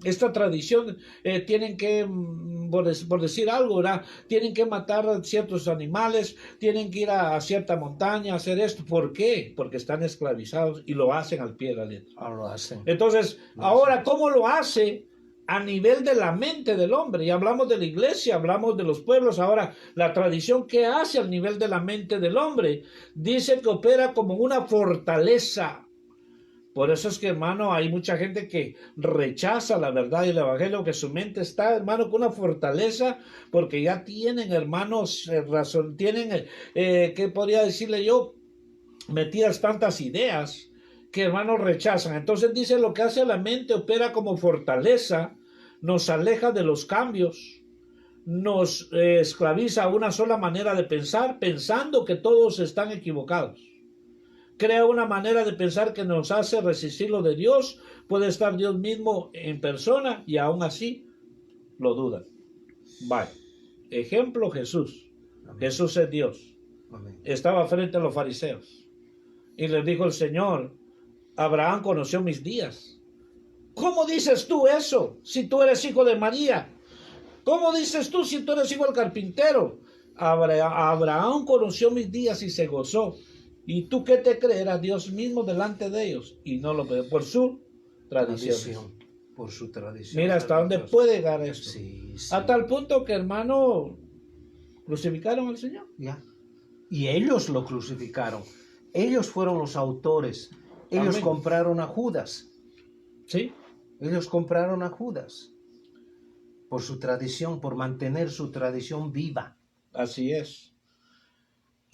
esta tradición tienen que, por decir algo, ¿verdad? Tienen que matar ciertos animales, tienen que ir a cierta montaña a hacer esto. ¿Por qué? Porque están esclavizados y lo hacen al pie de la letra. Ahora lo hacen. Entonces, ahora, ¿cómo lo hace? A nivel de la mente del hombre. Y hablamos de la iglesia, hablamos de los pueblos. Ahora, la tradición, ¿qué hace al nivel de la mente del hombre? Dice que opera como una fortaleza. Por eso es que, hermano, hay mucha gente que rechaza la verdad y el evangelio, que su mente está, hermano, con una fortaleza, porque ya tienen, hermanos, razón, tienen, ¿qué podría decirle yo? Metidas tantas ideas que, hermanos, rechazan. Entonces dice, lo que hace la mente opera como fortaleza, nos aleja de los cambios, nos esclaviza a una sola manera de pensar, pensando que todos están equivocados. Crea una manera de pensar que nos hace resistir lo de Dios. Puede estar Dios mismo en persona y aún así lo dudan. Vale. Ejemplo, Jesús. Amén. Jesús es Dios. Amén. Estaba frente a los fariseos y les dijo el Señor, Abraham conoció mis días. ¿Cómo dices tú eso si tú eres hijo de María? ¿Cómo dices tú si tú eres hijo del carpintero? Abraham conoció mis días y se gozó. ¿Y tú qué te creerás? Dios mismo delante de ellos. Y no lo ve por su tradición. Por su tradición. Mira hasta dónde puede llegar esto. Sí, sí. A tal punto que, hermano, crucificaron al Señor. Ya. Y ellos lo crucificaron. Ellos fueron los autores. Ellos Amén. compraron a Judas. Sí. Ellos compraron a Judas. Por su tradición, por mantener su tradición viva. Así es.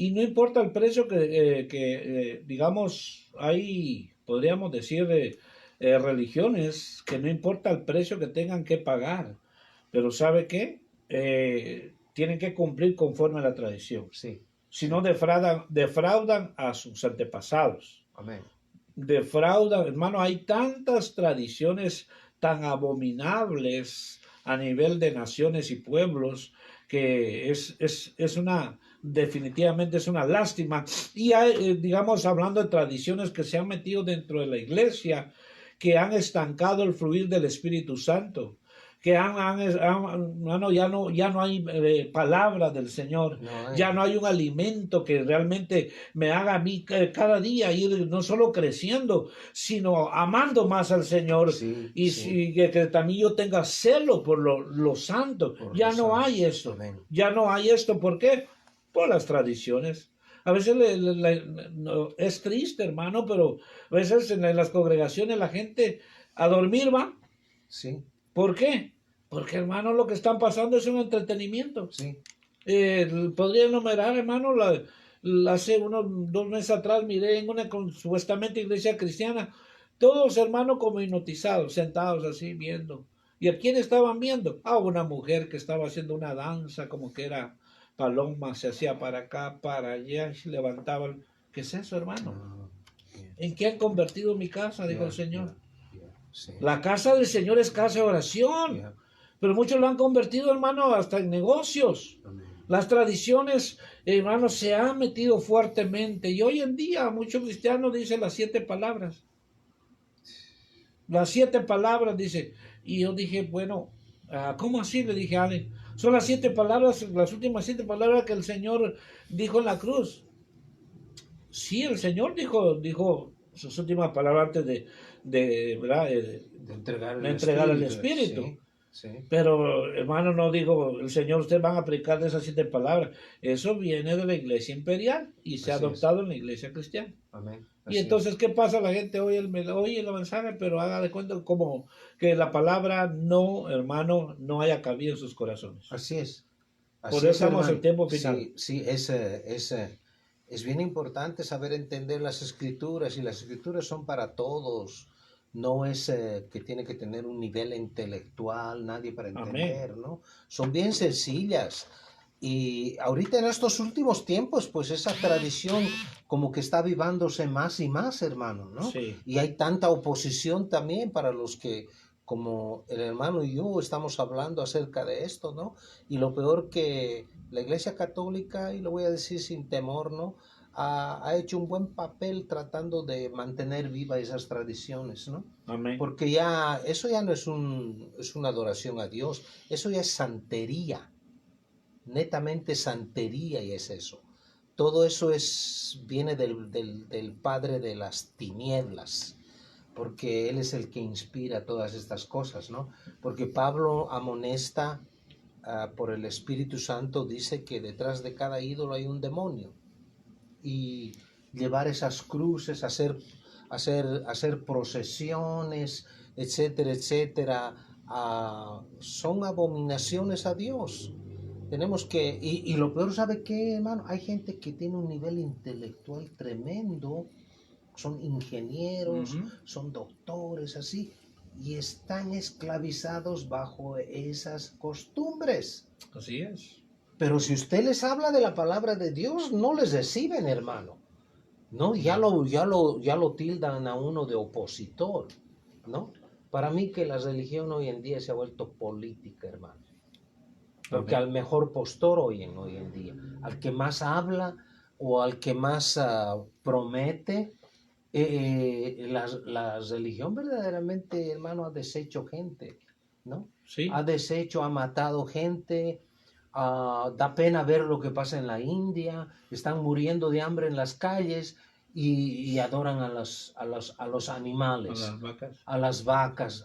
Y no importa el precio que digamos, hay, podríamos decir, religiones que no importa el precio que tengan que pagar, pero ¿sabe qué? Tienen que cumplir conforme a la tradición. Sí. Si no, defraudan a sus antepasados. Amén. Defraudan, hermano, hay tantas tradiciones tan abominables a nivel de naciones y pueblos que definitivamente es una lástima. Y hay, digamos, hablando de tradiciones que se han metido dentro de la iglesia, que han estancado el fluir del Espíritu Santo. que hermano, ya no hay palabra del Señor, No ya hay. no hay un alimento que realmente me haga a mí cada día ir no solo creciendo, sino amando más al Señor Sí, y sí, que también yo tenga celo por lo santo. por Ya los no hay santos. esto, Amén. ya no hay esto. ¿Por qué? Por las tradiciones. A veces es triste, hermano, pero a veces en las congregaciones la gente a dormir va. Sí, ¿Por qué? Porque, hermano, lo que están pasando es un entretenimiento. sí. Podría enumerar, hermano, hace unos 2 meses atrás miré en una supuestamente iglesia cristiana, todos, hermano, como hipnotizados, sentados así viendo. ¿Y a quién estaban viendo? A una mujer que estaba haciendo una danza, como que era paloma, se hacía para acá, para allá, y se levantaban. ¿Qué es eso, hermano? Ah, yeah, ¿En qué han convertido mi casa? Dijo el yeah, Señor. yeah, yeah. Sí, La casa del Señor es casa de oración. yeah. Pero muchos lo han convertido, hermano, hasta en negocios. Amén. Las tradiciones, hermano, se han metido fuertemente. Y hoy en día muchos cristianos dicen las 7 palabras. Las 7 palabras, dice. Y yo dije, bueno, ¿cómo así? Le dije a alguien. Son las 7 palabras, las últimas 7 palabras que el Señor dijo en la cruz. Sí, el Señor dijo sus últimas palabras antes ¿verdad? De entregar De el entregar al espíritu. Espíritu. Sí, sí. Pero, hermano, no digo, el Señor, ustedes van a aplicar de esas 7 palabras. Eso viene de la iglesia imperial y se ha Así es. adoptado en la iglesia cristiana. Amén. Y Así entonces, es. ¿qué pasa? La gente oye el mensaje, pero haga de cuenta como que la palabra no, hermano, no haya cabido en sus corazones. Así es. Por Así eso es, estamos en hermano. el tiempo final. Sí, sí, es bien importante saber entender las escrituras y las escrituras son para todos. No es que tiene que tener un nivel intelectual, nadie para Amén. entender, ¿no? Son bien sencillas. Y ahorita en estos últimos tiempos, pues esa tradición como que está avivándose más y más, hermano, ¿no? Sí. Y hay tanta oposición también para los que, como el hermano y yo, estamos hablando acerca de esto, ¿no? Y lo peor que la Iglesia Católica, y lo voy a decir sin temor, ¿no? Ha hecho un buen papel tratando de mantener viva esas tradiciones, ¿no? Amén. Porque ya, eso ya no es una adoración a Dios, eso ya es santería, netamente santería y es eso. Todo eso viene del padre de las tinieblas, porque él es el que inspira todas estas cosas, ¿no? Porque Pablo amonesta por el Espíritu Santo, dice que detrás de cada ídolo hay un demonio. Y llevar esas cruces, hacer procesiones, etcétera, etcétera, son abominaciones a Dios. Tenemos que, y lo peor, ¿sabe qué, hermano? Hay gente que tiene un nivel intelectual tremendo, son ingenieros, Ujú. son doctores, así, y están esclavizados bajo esas costumbres. Así es. Pero si usted les habla de la palabra de Dios, no les reciben, hermano. No, ya lo tildan a uno de opositor, ¿no? Para mí que la religión hoy en día se ha vuelto política, hermano. Porque Amén. al mejor postor hoy en día, al que más habla o al que más promete, la religión verdaderamente, hermano, ha deshecho gente, ¿no? Sí. Ha deshecho, ha matado gente. Da pena ver lo que pasa en la India. Están muriendo de hambre en las calles y adoran a los A animales, las vacas. a las vacas.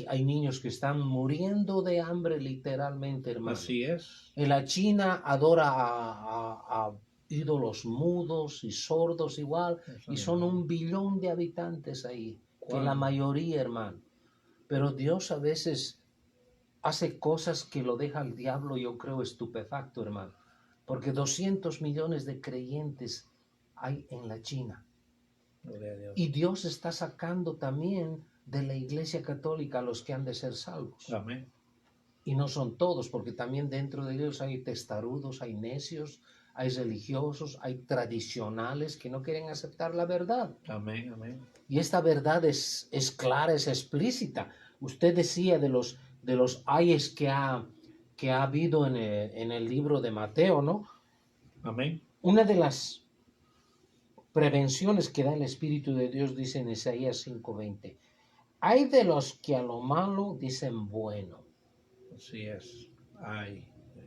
Hay niños que están muriendo de hambre literalmente, hermano. Así es. En la China adora a ídolos mudos y sordos igual, y son 1 billón de habitantes ahí, que la ¿Cuál? mayoría, hermano. Pero Dios a veces hace cosas que lo deja al diablo, yo creo, estupefacto, hermano. Porque 200 millones de creyentes hay en la China. Gloria a Dios. Y Dios está sacando también de la Iglesia Católica a los que han de ser salvos. Amén. Y no son todos, porque también dentro de ellos hay testarudos, hay necios, hay religiosos, hay tradicionales que no quieren aceptar la verdad. Amén. Amén. Y esta verdad es clara, es explícita. Usted decía de los ayes que ha habido en el libro de Mateo, ¿no? Amén. Una de las prevenciones que da el Espíritu de Dios dice en Isaías 5:20, Hay de los que a lo malo dicen bueno. Así es. Ay.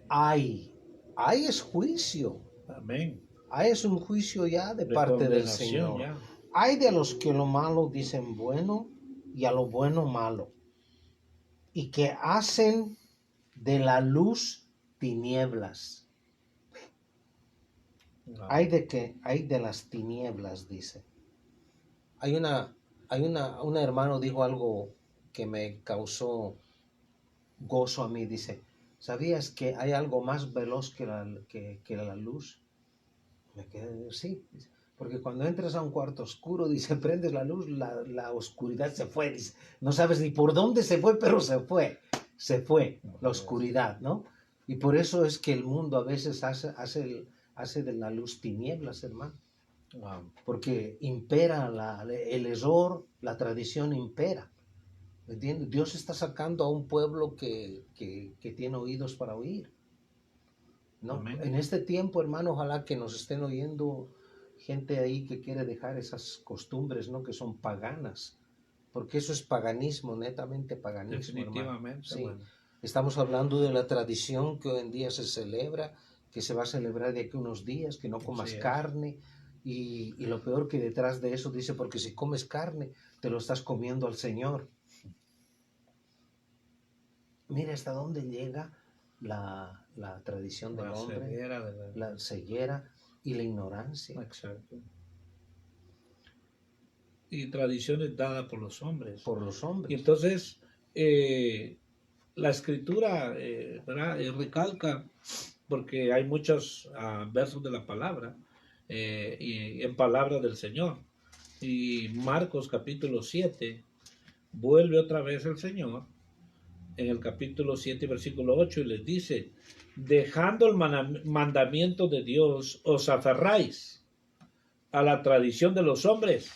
Hay es juicio. Amén. Hay es un juicio ya de De parte del condenación Señor. ya. Hay de los que a lo malo dicen bueno y a lo bueno malo. Y que hacen de la luz tinieblas. No. Hay de las tinieblas, dice. Un hermano dijo algo que me causó gozo a mí, dice, ¿sabías que hay algo más veloz que la luz? Me quedé, sí, porque cuando entras a un cuarto oscuro, dice, prendes la luz, la oscuridad se fue, dice, no sabes ni por dónde se fue, pero se fue la oscuridad, ¿no? Y por eso es que el mundo a veces hace de la luz tinieblas, hermano. Wow. Porque impera el error, la tradición impera. ¿Me entiendes? Dios está sacando a un pueblo que tiene oídos para oír, ¿no? Amén. En este tiempo, hermano, ojalá que nos estén oyendo gente ahí que quiere dejar esas costumbres, ¿no? Que son paganas. Porque eso es paganismo, netamente paganismo, Definitivamente. hermano. Sí. Bueno. Estamos hablando de la tradición que hoy en día se celebra, que se va a celebrar de aquí unos días, que no comas carne. Y lo peor que detrás de eso dice, porque si comes carne, te lo estás comiendo al Señor. Mira hasta dónde llega la tradición del hombre, la ceguera y la ignorancia. Exacto. Y tradiciones dadas por los hombres. Por los hombres. Y entonces, la escritura ¿verdad? Recalca, porque hay muchos versos de la palabra, y en palabra del Señor. Y Marcos capítulo 7, vuelve otra vez el Señor, en el capítulo 7, versículo 8, y les dice, dejando el mandamiento de Dios, os aferráis a la tradición de los hombres.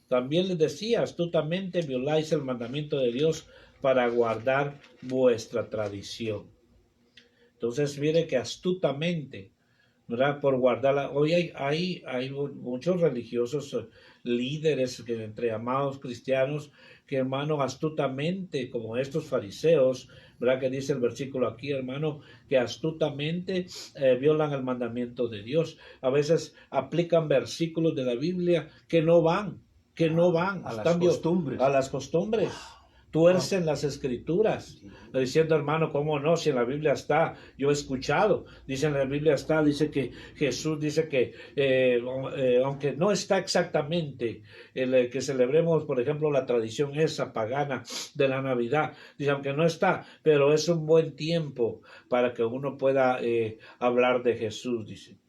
También les decía, astutamente violáis el mandamiento de Dios para guardar vuestra tradición. Entonces, mire que astutamente, ¿verdad? Por guardarla. Hoy hay muchos religiosos, líderes, entre amados cristianos, que, hermano, astutamente, como estos fariseos, ¿verdad? Que dice el versículo aquí, hermano, que astutamente violan el mandamiento de Dios. A veces aplican versículos de la Biblia que no van a las costumbres. A las costumbres. Tuercen las escrituras, diciendo, hermano, ¿cómo no? Si en la Biblia está, yo he escuchado, dice en la Biblia está, dice que Jesús dice que, aunque no está exactamente que celebremos, por ejemplo, la tradición esa pagana de la Navidad, dice, aunque no está, pero es un buen tiempo para que uno pueda hablar de Jesús, dice.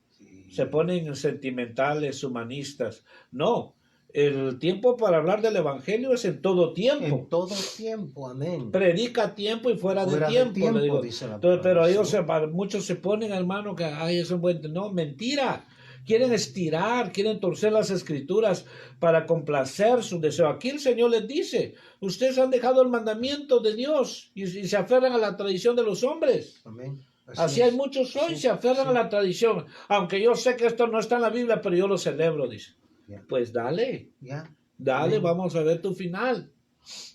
Se ponen sentimentales, humanistas. No. El tiempo para hablar del evangelio es en todo tiempo. En todo tiempo, amén. Predica a tiempo y fuera de tiempo, le digo. Dice la Entonces, pero ellos, ¿sí? Muchos se ponen, hermano, que ay, es un buen. No, mentira. Quieren estirar, quieren torcer las escrituras para complacer su deseo. Aquí el Señor les dice, ustedes han dejado el mandamiento de Dios y se aferran a la tradición de los hombres. Amén. Así hay muchos hoy, se aferran a la tradición. Aunque yo sé que esto no está en la Biblia, pero yo lo celebro, dice. Pues dale, dale, vamos a ver tu final.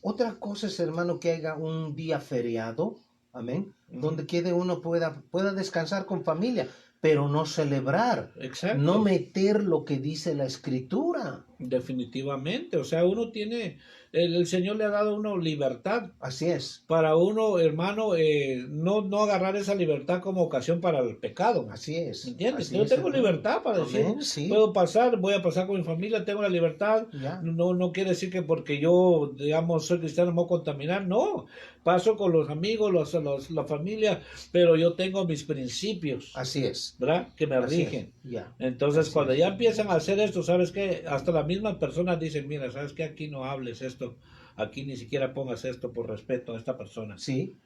Otra cosa es, hermano, que haya un día feriado, amén, donde uno pueda descansar con familia, pero no celebrar. Exacto. No meter lo que dice la escritura. Definitivamente, o sea, uno tiene, el Señor le ha dado a uno libertad. Así es. Para uno, hermano, no agarrar esa libertad como ocasión para el pecado. Así es. ¿Me entiendes? Así yo es, tengo hermano. Libertad para decir, sí. puedo pasar, voy a pasar con mi familia, tengo la libertad. No quiere decir que porque yo, digamos, soy cristiano me voy a contaminar. No, paso con los amigos, la familia, pero yo tengo mis principios. Así es. ¿Verdad? Que me rigen. Entonces, así cuando es. ya empiezan a hacer esto, ¿sabes qué? Hasta las mismas personas dicen, mira, ¿sabes qué? Aquí no hables esto. Aquí ni siquiera pongas esto por respeto a esta persona. Sí.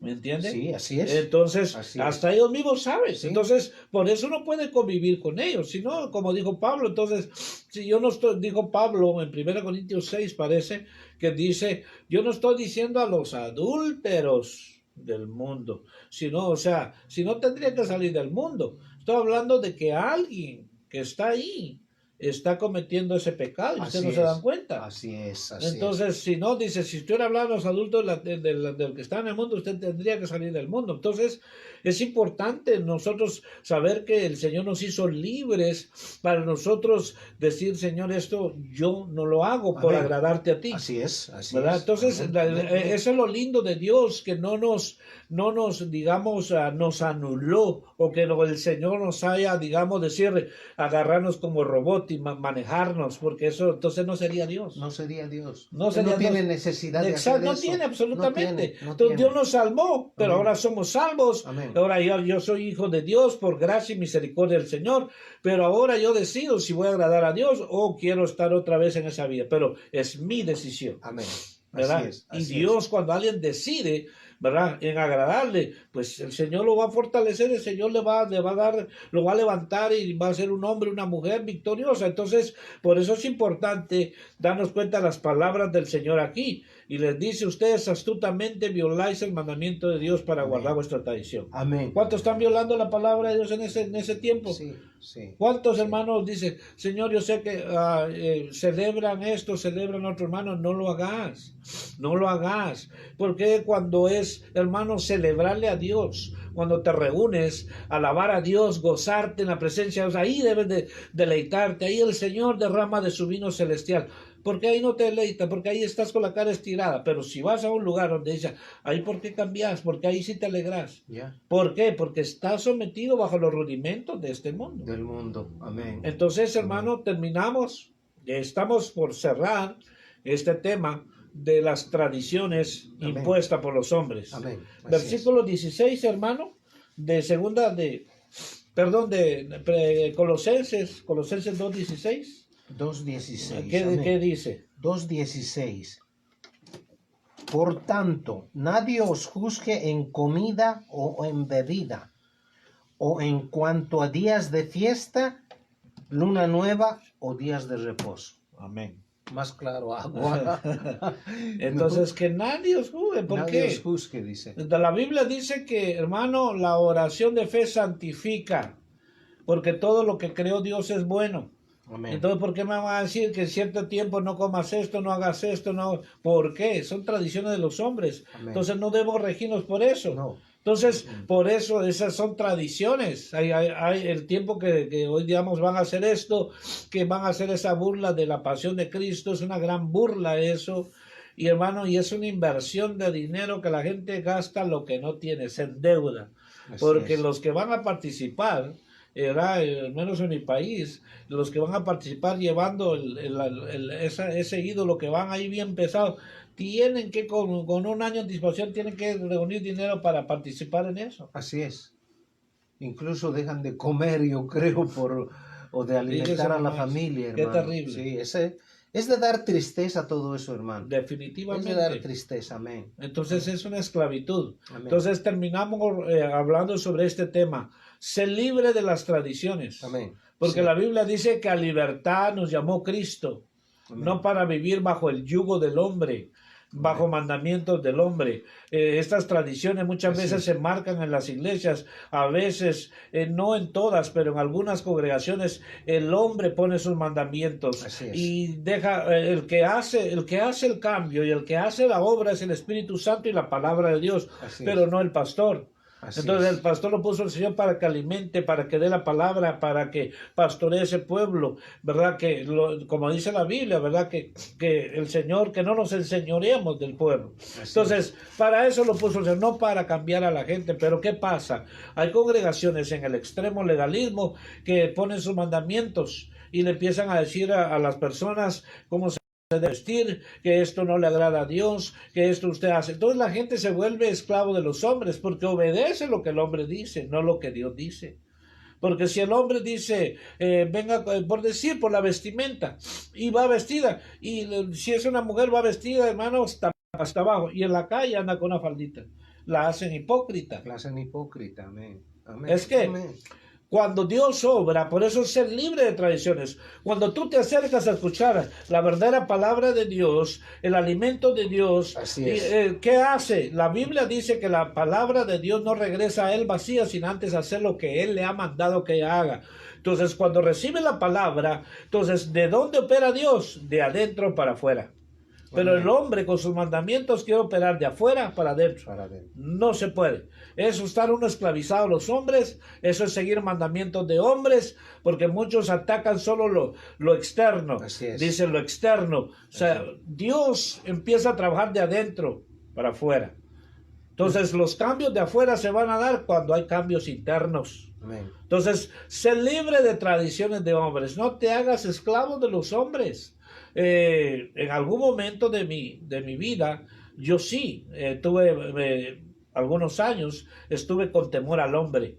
¿Me entiendes? Sí, así es. Entonces, hasta ellos mismos saben. Sí. Entonces, por eso no puede convivir con ellos. Si no, como dijo Pablo, entonces, si yo no estoy, dijo Pablo en 1 Corintios 6, parece que dice, yo no estoy diciendo a los adúlteros del mundo, sino, o sea, si no tendría que salir del mundo. Estoy hablando de que alguien que está ahí, está cometiendo ese pecado y Así ustedes no se es. dan cuenta. Así es, así Entonces, si no, dice, si estuviera hablando a los adultos del que está en el mundo, usted tendría que salir del mundo. Entonces, es importante nosotros saber que el Señor nos hizo libres para nosotros decir, Señor, esto yo no lo hago por Amén. agradarte a ti. Así es, así ¿Verdad? es. Entonces, Amén, amén, amén. eso es lo lindo de Dios, que no nos digamos, nos anuló, o que el Señor nos haya, digamos, decir, agarrarnos como robot y manejarnos, porque eso entonces no sería Dios. No sería Dios. No Él sería no tiene Dios. necesidad de Exacto, hacer no eso. tiene absolutamente. No Entonces tiene. Dios nos salvó, pero Amén. ahora somos salvos. Amén. Ahora yo soy hijo de Dios por gracia y misericordia del Señor, pero ahora yo decido si voy a agradar a Dios o quiero estar otra vez en esa vida, pero es mi decisión. Amén. ¿Verdad? Y Dios, cuando alguien decide, ¿verdad?, en agradarle, pues el Señor lo va a fortalecer, el Señor le va a dar, lo va a levantar y va a ser un hombre, una mujer victoriosa. Entonces, por eso es importante darnos cuenta de las palabras del Señor aquí. Y les dice, ustedes astutamente violáis el mandamiento de Dios para Amén. guardar vuestra tradición. Amén. ¿Cuántos están violando la palabra de Dios en ese tiempo? Sí, sí. ¿Cuántos Sí. hermanos dicen, Señor, yo sé que celebran esto, celebran otro hermano? No lo hagas, no lo hagas. Porque cuando es, hermano, celebrarle a Dios, cuando te reúnes, alabar a Dios, gozarte en la presencia de Dios, ahí debes de deleitarte, ahí el Señor derrama de su vino celestial. Porque ahí no te deleita, porque ahí estás con la cara estirada. Pero si vas a un lugar donde dice, ahí ¿por qué cambias? Porque ahí sí te alegras. Ya. ¿Por qué? Porque estás sometido bajo los rudimentos de este mundo. Del mundo. Amén. Entonces, hermano, terminamos. Estamos por cerrar este tema de las tradiciones Amén. impuestas por los hombres. Amén. Así Versículo 16, hermano, de Colosenses 2:16. 2:16. ¿Qué dice? 2:16. Por tanto, nadie os juzgue en comida o en bebida, o en cuanto a días de fiesta, luna nueva o días de reposo. Amén. Más claro, agua. Entonces, que nadie os juzgue. ¿Por Nadie qué? os juzgue, dice. La Biblia dice que, hermano, la oración de fe santifica, porque todo lo que creó Dios es bueno. Amén. Entonces, ¿por qué me van a decir que en cierto tiempo no comas esto, no hagas esto? No? ¿Por qué? Son tradiciones de los hombres. Amén. Entonces, no debemos regirnos por eso. No. Entonces, por eso esas son tradiciones. Hay el tiempo que hoy, digamos, van a hacer esto, que van a hacer esa burla de la pasión de Cristo. Es una gran burla eso. Y hermano, y es una inversión de dinero que la gente gasta lo que no tiene, se endeuda. Así Porque es. los que van a participar, al menos en mi país, los que van a participar llevando ese ídolo que van ahí bien pesado, tienen que con un año de disposición tienen que reunir dinero para participar en eso. Así es. Incluso dejan de comer, yo creo, o de alimentar a la nomás. familia, Qué hermano. terrible. Sí, es de dar tristeza todo eso, hermano. Definitivamente. Es de dar tristeza, amén. Entonces es una esclavitud. Amén. Entonces terminamos hablando sobre este tema. Sé libre de las tradiciones. Amén. Porque Sí. la Biblia dice que a libertad nos llamó Cristo. Amén. No para vivir bajo el yugo del hombre, bajo Amén. mandamientos del hombre. Estas tradiciones muchas Así veces es. se marcan en las iglesias, a veces, no en todas, pero en algunas congregaciones el hombre pone sus mandamientos Así es. y deja el que hace el cambio y el que hace la obra es el Espíritu Santo y la palabra de Dios, Así pero es. no el pastor. Así Entonces es. el pastor lo puso el Señor para que alimente, para que dé la palabra, para que pastoree ese pueblo, ¿verdad? Como dice la Biblia, ¿verdad? Que el Señor, que no nos enseñoreemos del pueblo. Así Entonces, para eso lo puso el Señor, no para cambiar a la gente. Pero ¿qué pasa? Hay congregaciones en el extremo legalismo que ponen sus mandamientos y le empiezan a decir a las personas cómo se de vestir, que esto no le agrada a Dios, que esto usted hace. Entonces la gente se vuelve esclavo de los hombres porque obedece lo que el hombre dice, no lo que Dios dice. Porque si el hombre dice, venga, por decir, por la vestimenta, y va vestida, y si es una mujer va vestida, hermano, hasta abajo, y en la calle anda con una faldita, la hacen hipócrita. La hacen hipócrita, amén. Amén. Es que Amén. Cuando Dios obra, por eso es ser libre de tradiciones. Cuando tú te acercas a escuchar la verdadera palabra de Dios, el alimento de Dios, Así es. ¿qué hace? La Biblia dice que la palabra de Dios no regresa a él vacía, sin antes hacer lo que él le ha mandado que haga. Entonces, cuando recibe la palabra, entonces, ¿de dónde opera Dios? De adentro para afuera. Pero Amén. el hombre con sus mandamientos quiere operar de afuera para adentro. Para adentro. No se puede. Eso es estar uno esclavizado a los hombres, eso es seguir mandamientos de hombres, porque muchos atacan solo lo externo. Así es. Dicen lo externo. O sea, Así es. Dios empieza a trabajar de adentro para afuera. Entonces, los cambios de afuera se van a dar cuando hay cambios internos. Amén. Entonces, sé libre de tradiciones de hombres. No te hagas esclavo de los hombres. En algún momento de mi vida, yo sí tuve algunos años, estuve con temor al hombre.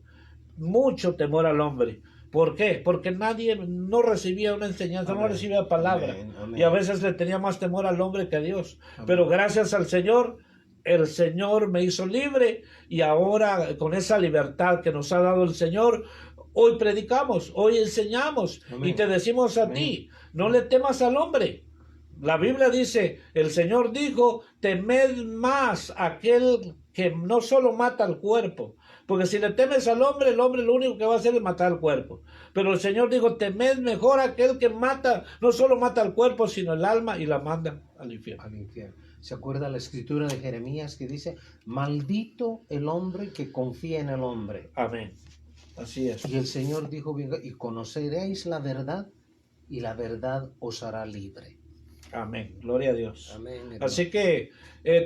Mucho temor al hombre. ¿Por qué? Porque nadie no recibía una enseñanza, no Amén. recibía palabra. Amén. Amén. Y a veces le tenía más temor al hombre que a Dios. Amén. Pero gracias al Señor, el Señor me hizo libre y ahora con esa libertad que nos ha dado el Señor, hoy predicamos, hoy enseñamos. Amén. Y te decimos a Amén. ti, no le temas al hombre. La Biblia dice, el Señor dijo, temed más aquel que no solo mata el cuerpo, porque si le temes al hombre, el hombre lo único que va a hacer es matar el cuerpo. Pero el Señor dijo, temed mejor aquel que mata, no solo mata el cuerpo, sino el alma y la manda al infierno. Al infierno. ¿Se acuerda la escritura de Jeremías que dice, maldito el hombre que confía en el hombre? Amén. Así es. Y el Señor dijo, y conoceréis la verdad, y la verdad os hará libre. Amén. Gloria a Dios. Amén, hermano. Así que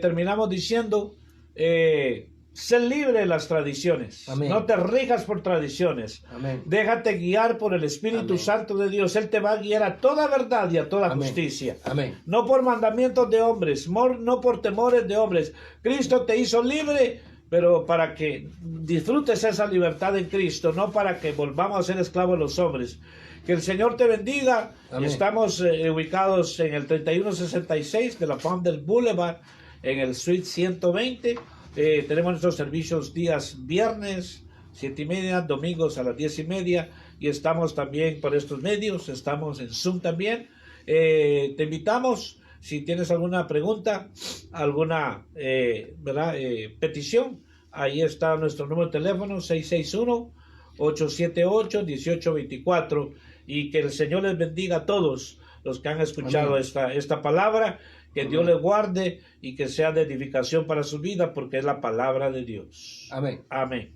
terminamos diciendo, sé libre de las tradiciones. Amén. No te rijas por tradiciones. Amén. Déjate guiar por el Espíritu Amén. Santo de Dios. Él te va a guiar a toda verdad y a toda Amén. justicia. Amén. No por mandamientos de hombres, no por temores de hombres. Cristo te hizo libre, pero para que disfrutes esa libertad en Cristo, no para que volvamos a ser esclavos de los hombres. Que el Señor te bendiga. Amén. Estamos ubicados en el 3166 de la Founder Boulevard, en el Suite 120. Tenemos nuestros servicios días viernes, 7:30, domingos a las 10:30. Y estamos también por estos medios, estamos en Zoom también. Te invitamos, si tienes alguna pregunta, alguna petición, ahí está nuestro número de teléfono, 661-878-1824. Y que el Señor les bendiga a todos los que han escuchado esta palabra, que Dios les guarde y que sea de edificación para su vida, porque es la palabra de Dios. Amén. Amén.